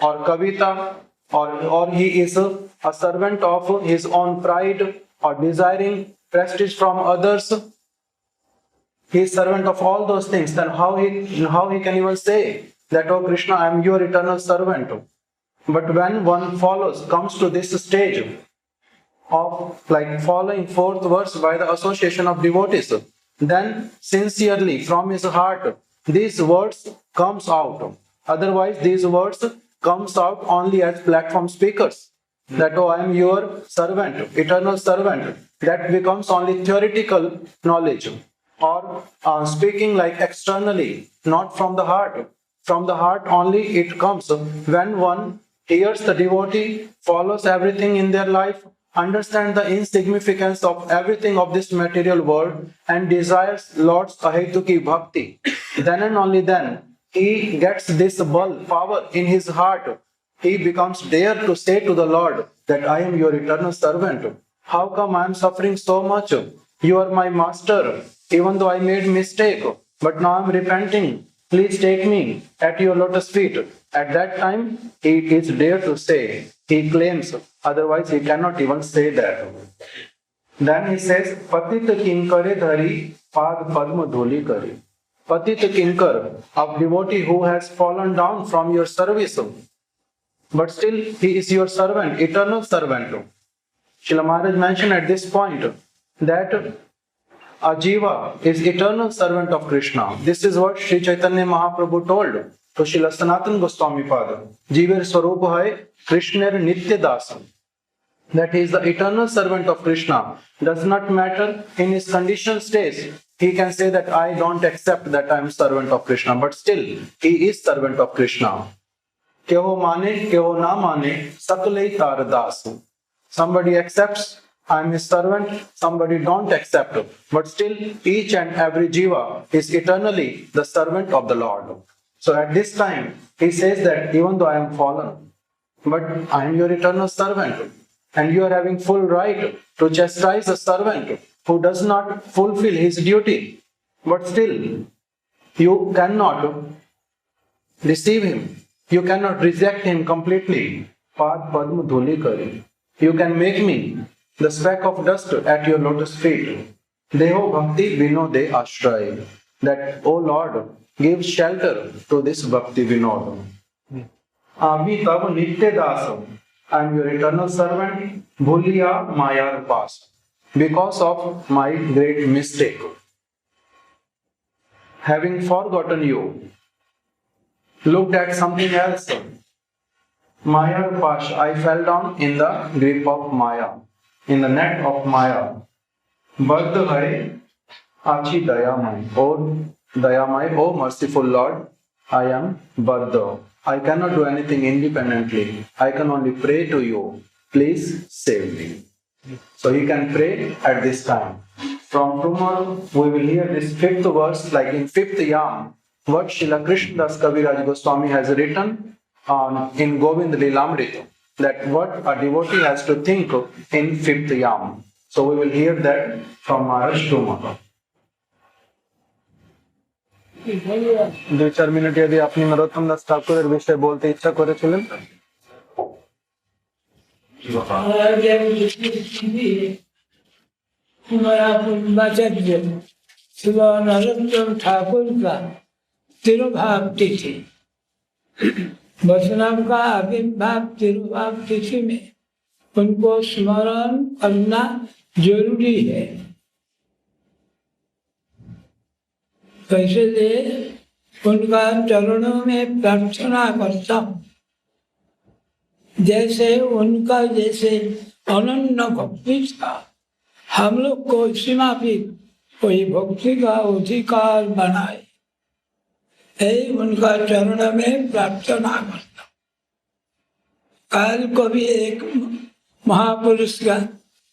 or Kavita, or he is a servant of his own pride or desiring prestige from others. He is servant of all those things. Then how he can even say that, oh Krishna, I am your eternal servant? But when one comes to this stage of like following 4th verse by the association of devotees, then sincerely from his heart these words comes out. Otherwise these words comes out only as platform speakers. That, oh, I am your servant, eternal servant. That becomes only theoretical knowledge, or speaking like externally, not from the heart. From the heart only it comes when one hears the devotee, follows everything in their life, understands the insignificance of everything of this material world, and desires Lord's ahetuki bhakti. Then and only then he gets this power in his heart. He becomes dare to say to the Lord that I am your eternal servant. How come I am suffering so much? You are my master, even though I made mistake, but now I am repenting. Please take me at your lotus feet. At that time, he is dare to say, he claims, otherwise he cannot even say that. Then he says, Patit kinkare dhari pad padma dhuli kari. Patit kinkar, a devotee who has fallen down from your service, but still he is your servant, eternal servant. Śrīla Mahārāja mentioned at this point that a jiva is eternal servant of Krishna. This is what Sri Chaitanya Mahaprabhu told to Śrīla Sanatana Goswāmi Pada. Jiver Swarup hai Krishner Nitya Dasam. That he is the eternal servant of Krishna. Does not matter in his conditional state. He can say that I don't accept that I am servant of Krishna, but still he is servant of Krishna. Keho mane, keho na mane, sakalei tar das. Somebody accepts, I am his servant, somebody don't accept. But still each and every jiva is eternally the servant of the Lord. So at this time, he says that even though I am fallen, but I am your eternal servant. And you are having full right to chastise a servant who does not fulfill his duty. But still, you cannot deceive him. You cannot reject him completely. Pad padma dhuli kari. You can make me the speck of dust at your lotus feet. Deho bhakti vinode ashray. That, O Lord, give shelter to this bhakti vinod. Ami tab nitya dasam. I am your eternal servant. Bhuliya mayar pas. Because of my great mistake. Having forgotten you, looked at something else. Maya Pash, I fell down in the grip of Maya, in the net of Maya. Bhatta Hai Achi Dayamai, O merciful Lord, I am Baddha. I cannot do anything independently. I can only pray to you. Please save me. So he can pray at this time. From tomorrow, we will hear this fifth verse, like in fifth yam, what Srila Krishnadas Kaviraj Goswami has written in Govind Lilamrita, that what a devotee has to think in fifth yam. So we will hear that from Maharaj tomorrow. 2-4 minute যদি আপনি নরোত্তম দাস ঠাকুরের বিষয়ে বলতে ইচ্ছা করেছিলেন। हमारा पूर्वाचार्य श्री नरोत्तम ठाकुर का तिरुभाव तिथि, वैष्णव का आविर्भाव तिरुभाव तिथि में उनको स्मरण करना जरूरी है। तो इसलिए उनका चरणों में प्रार्थना करता हूँ, जैसे उनका जैसे अनन्य भक्ति था, हम लोग को सीमा भी कोई भक्ति का अधिकार बनाए, यही उनका चरण में प्रार्थना करता। काल को भी एक महापुरुष का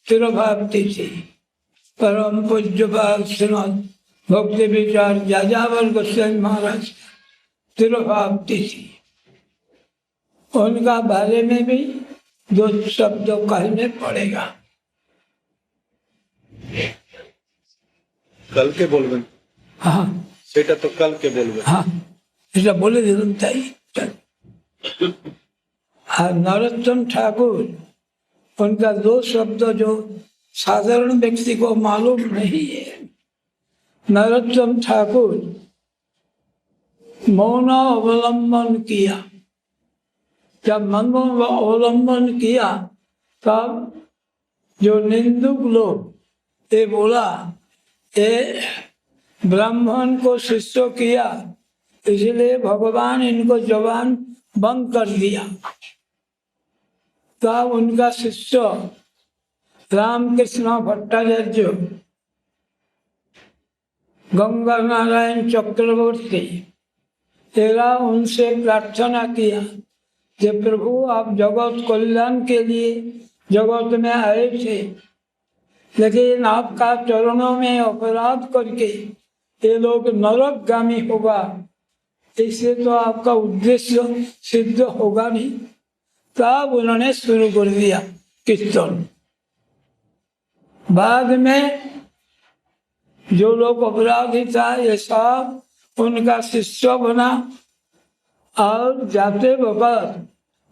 तिरुभाव तिथि, परम पूज्यपाल श्रीमद भक्ति विचार जाजावर गोस्वामी महाराज तिरुभाव तिथि, उनका बारे में भी 2 शब्द कहने पड़ेगा। कल के बोलबेन? हाँ, सेटा तो कल के बोलबेन। हाँ, ऐसा बोले दिलन चाहिए। नरोत्तम ठाकुर, उनका 2 शब्द जो साधारण व्यक्ति को मालूम नहीं है। नरोत्तम ठाकुर मौन अवलंबन किया। जब मन अवलंबन किया तब जो निंदुक लोग ये बोला, ये ब्राह्मण को शिष्य किया, इसलिए भगवान इनको जबान बंद कर दिया। तब उनका शिष्य रामकृष्ण भट्टाचार्य, गंगा नारायण चक्रवर्ती, तेरा उनसे प्रार्थना किया कि प्रभु आप जगत कल्याण के लिए जगत में आए थे, लेकिन आपका चरणों में अपराध करके ये लोग नरकगामी होगा, इससे तो आपका उद्देश्य सिद्ध होगा नहीं। तब उन्होंने शुरू कर दिया कीर्तन। बाद में जो लोग अपराधी था ये सब उनका शिष्य बना, और जाते वक्त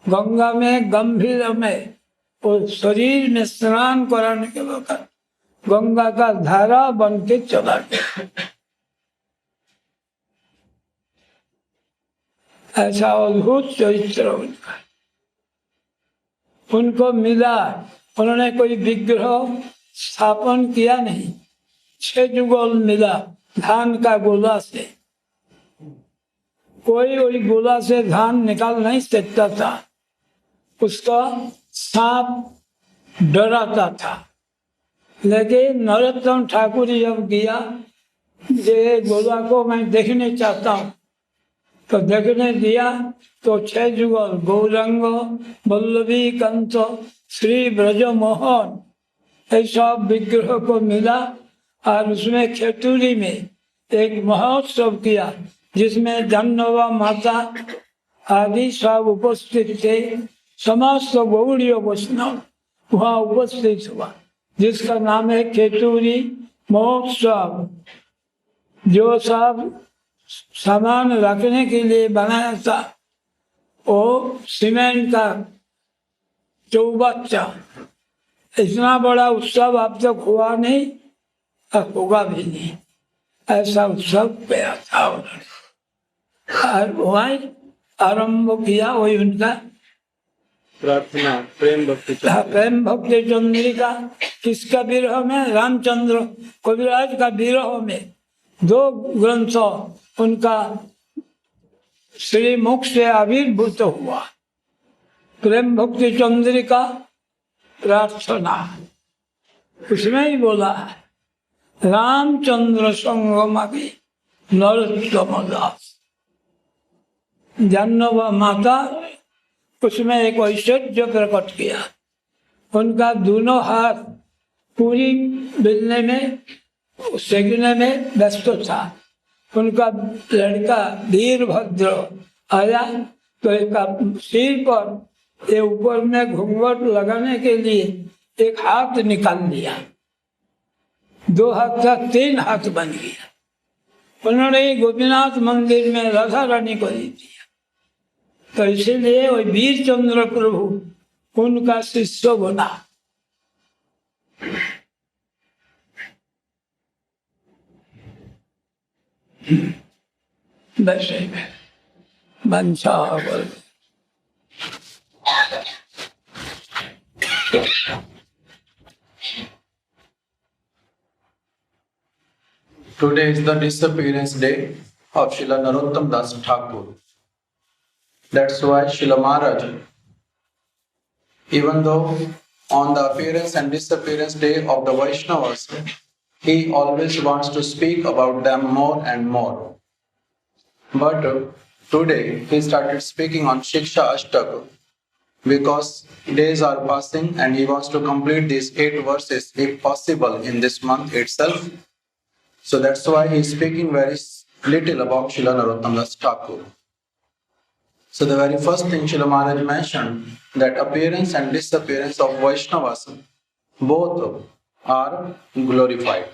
गंगा में गंभीर में और शरीर में स्नान कराने के वक्त गंगा का धारा बन के चला गया। ऐसा अद्भुत चरित्र उनका। उनको मिला, उन्होंने कोई विग्रह स्थापन किया नहीं, 6 जुगल मिला धान का गोला से। कोई वही गोला से धान निकाल नहीं सकता था, उसका सांप डराता था। लेकिन नरोत्तम ठाकुर जब गया, ये गोला को मैं देखने चाहता हूँ, तो देखने दिया तो 6 जुगल गौरंग, वल्लभी कंत, श्री ब्रजमोहन, ऐसा विग्रह को मिला। और उसमें खेतुरी में एक महोत्सव किया, जिसमें धन्यवा माता आदि सब उपस्थित थे। समस्त गौड़ीय वैष्णव वहाँ उपस्थित हुआ, जिसका नाम है खेतुरी महोत्सव। जो सब सामान रखने के लिए बनाया था, वो सीमेंट का चौबच्चा। इतना बड़ा उत्सव अब तक हुआ नहीं और होगा भी नहीं, ऐसा उत्सव किया था उन्होंने। और वही आरंभ किया, वही उनका प्रार्थना प्रेम भक्ति चंद्रिका। किसका विरह में? रामचंद्र कविराज का विरह में 2 ग्रंथ उनका श्रीमुख से आविर्भूत हुआ। प्रेम भक्ति चंद्रिका प्रार्थना, उसमें ही बोला है रामचंद्र संगमागे नरोत्तम दास। जाह्नवी माता, उसमें एक ऐश्वर्य प्रकट किया। उनका दोनों हाथ पूरी बिलने में सेकने में व्यस्त था। उनका लड़का वीरभद्र आया तो एक सिर पर ये ऊपर में घूंघट लगाने के लिए एक हाथ निकाल लिया, 2 हाथ का 3 हाथ बन गया। उन्होंने गोपीनाथ मंदिर में राधा रानी को दे दिया। तो इसीलिए वो वीरचंद्र प्रभु उनका शिष्य बना। वैसे बंशा Today is the disappearance day of Srila Narottam Das Thakur. That's why Srila Mahārāja, even though on the appearance and disappearance day of the Vaishnavas, he always wants to speak about them more and more. But today he started speaking on Siksastakam because days are passing and he wants to complete these 8 verses if possible in this month itself. So that's why he is speaking very little about Srila Narottam Das Thakur. So the very first thing Srila Mahārāja mentioned, that appearance and disappearance of Vaishnavas, both are glorified.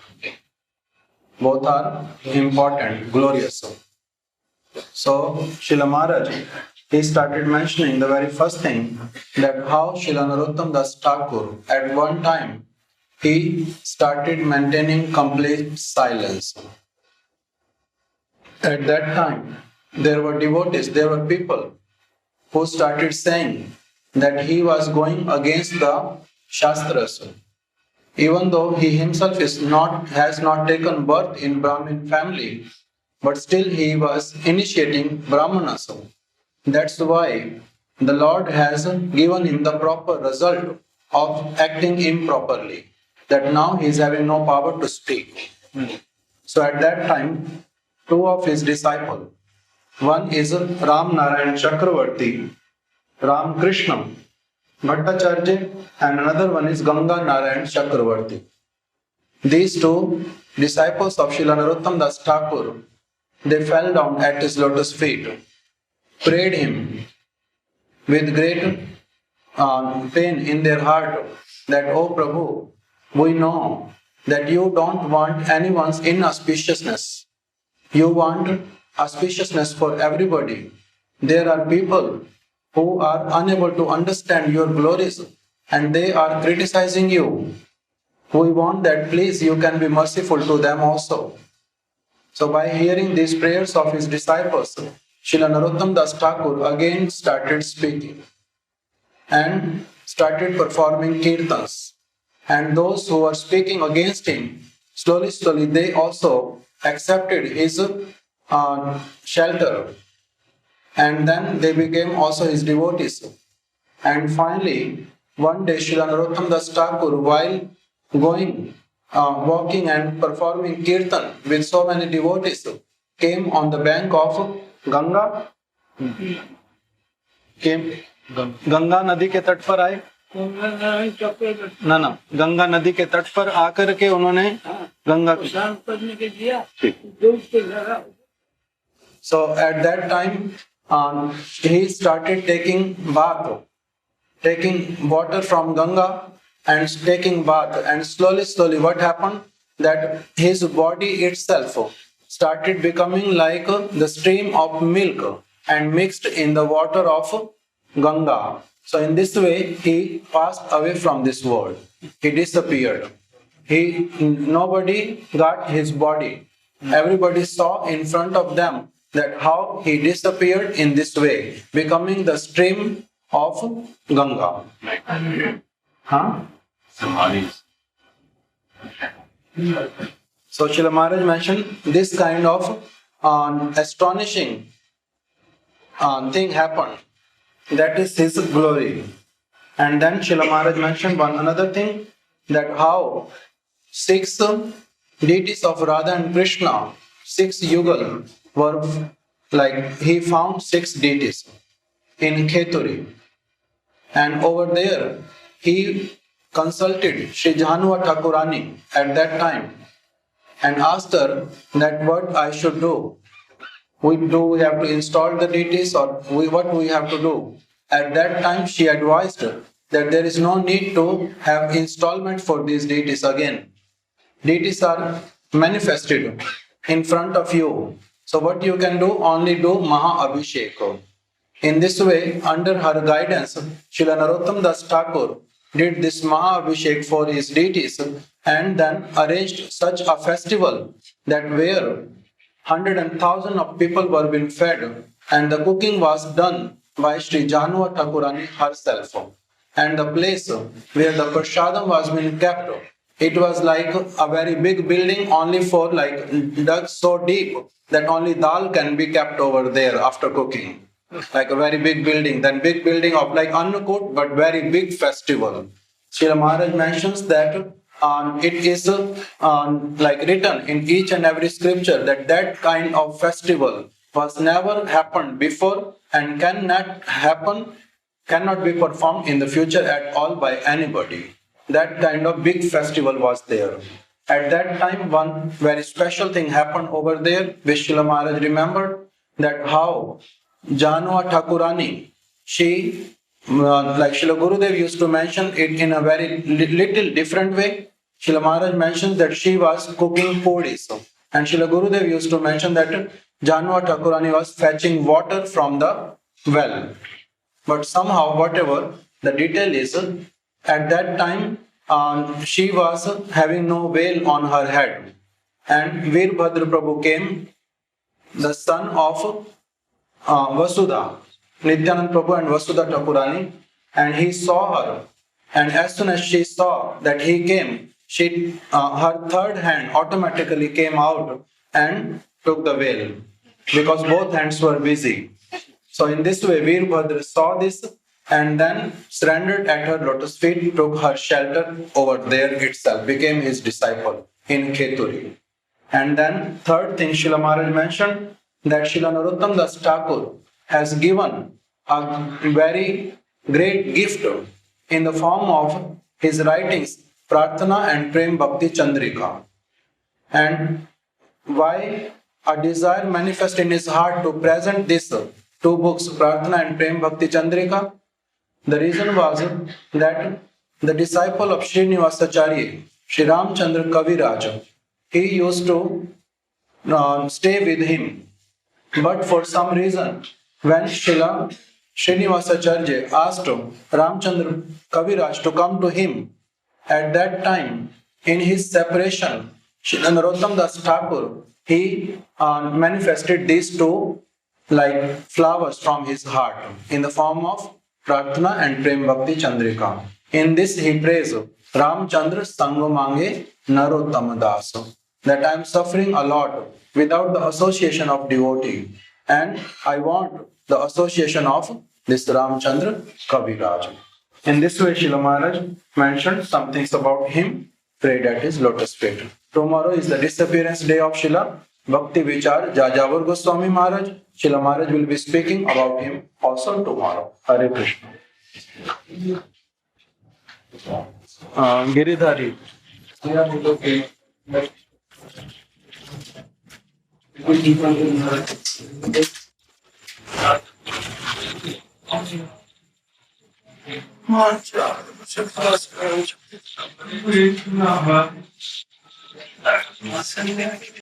Both are important, glorious. So Srila Mahārāja, he started mentioning the very first thing, that how Srila Narottam Das Thakur at one time he started maintaining complete silence. At that time, there were devotees, there were people who started saying that he was going against the Shastras. Even though he himself has not taken birth in Brahmin family, but still he was initiating Brahmanas. That's why the Lord has given him the proper result of acting improperly, that now he is having no power to speak. So at that time, 2 of his disciples, one is Ram Narayan Chakravarti, Ram Krishna Bhattacharya, and another one is Ganga Narayan Chakravarti. These 2 disciples of Srila Narottam Das Thakur, they fell down at his lotus feet, prayed him with great pain in their heart that, "O Prabhu, we know that you don't want anyone's inauspiciousness. You want auspiciousness for everybody. There are people who are unable to understand your glories and they are criticizing you. We want that please you can be merciful to them also." So by hearing these prayers of his disciples, Srila Narottam Das Thakur again started speaking and started performing kirtans. And those who were speaking against him, slowly they also accepted his shelter. And then they became also his devotees. And finally, one day Srila Narottam Das Thakur, while walking and performing kirtan with so many devotees, came on the bank of Ganga. Ganga नदी के तट पर आए ना गंगा नदी के तट पर आकर के उन्होंने गंगा करने के दिया। So at that time he started taking bath, taking water from Ganga and taking bath, and slowly what happened, that his body itself started becoming like the stream of milk and mixed in the water of Ganga. So in this way he passed away from this world. He disappeared. Nobody got his body. Everybody saw in front of them that how he disappeared in this way, becoming the stream of Ganga. So Srila Mahārāja mentioned this kind of astonishing thing happened. That is his glory. And then Srila Maharaj mentioned one another thing, that how 6 deities of Radha and Krishna, 6 yugal, were like he found 6 deities in Kheturi. And over there he consulted Sri Janua Thakurani at that time and asked her that what I should do. We have to install the deities, or what we have to do? At that time she advised that there is no need to have installment for these deities again. Deities are manifested in front of you. So what you can do? Only do Maha Abhishek. In this way, under her guidance, Srila Narottam Das Thakur did this Maha Abhishek for his deities and then arranged such a festival that where 100,000 of people were being fed, and the cooking was done by Sri Janua Thakurani herself. And the place where the prasadam was being kept, it was like a very big building, only for like dug so deep that only dal can be kept over there after cooking. Like a very big building, then big building of like Annakut, but very big festival. Srila Maharaj mentions that it is like written in each and every scripture that kind of festival was never happened before and cannot be performed in the future at all by anybody. That kind of big festival was there. At that time, one very special thing happened over there, which Srila Maharaj remembered, that how Janua Thakurani, she, like Srila Gurudev used to mention it in a very little different way. Srila Maharaj mentions that she was cooking podis. And Srila Gurudev used to mention that Janua Thakurani was fetching water from the well. But somehow, whatever the detail is, at that time, she was having no veil on her head. And Veerbhadra Prabhu came, the son of Vasudha, Nityanand Prabhu and Vasudha Thakurani, and he saw her. And as soon as she saw that he came, her third hand automatically came out and took the veil, because both hands were busy. So in this way, Veerbhadra saw this and then surrendered at her lotus feet, took her shelter over there itself, became his disciple in Kheturi. And then third thing Srila Maharaj mentioned, that Srila Narottam Das Thakur has given a very great gift in the form of his writings, Prarthana and Prem Bhakti Chandrika. And why a desire manifest in his heart to present these 2 books, Prarthana and Prem Bhakti Chandrika? The reason was that the disciple of Srinivasacharya, Sri Ramchandra Kaviraj, he used to stay with him. But for some reason, when Srila Srinivasacharya asked Ramchandra Kaviraj to come to him, at that time, in his separation, Srila Narottam Das Thakur, he manifested these 2 like flowers from his heart in the form of Prarthana and Prem Bhakti Chandrika. In this he prays Ramchandra Sangamange Narottama Daso, that I am suffering a lot without the association of devotee, and I want the association of this Ramchandra Kaviraj. In this way, Srila Maharaj mentioned some things about him, prayed at his lotus feet. Tomorrow is the disappearance day of Srila Bhakti Vichar Jajawar Goswāmi Maharaj. Srila Maharaj will be speaking about him also tomorrow. Hare Krishna. Giridhari. Mahārāja.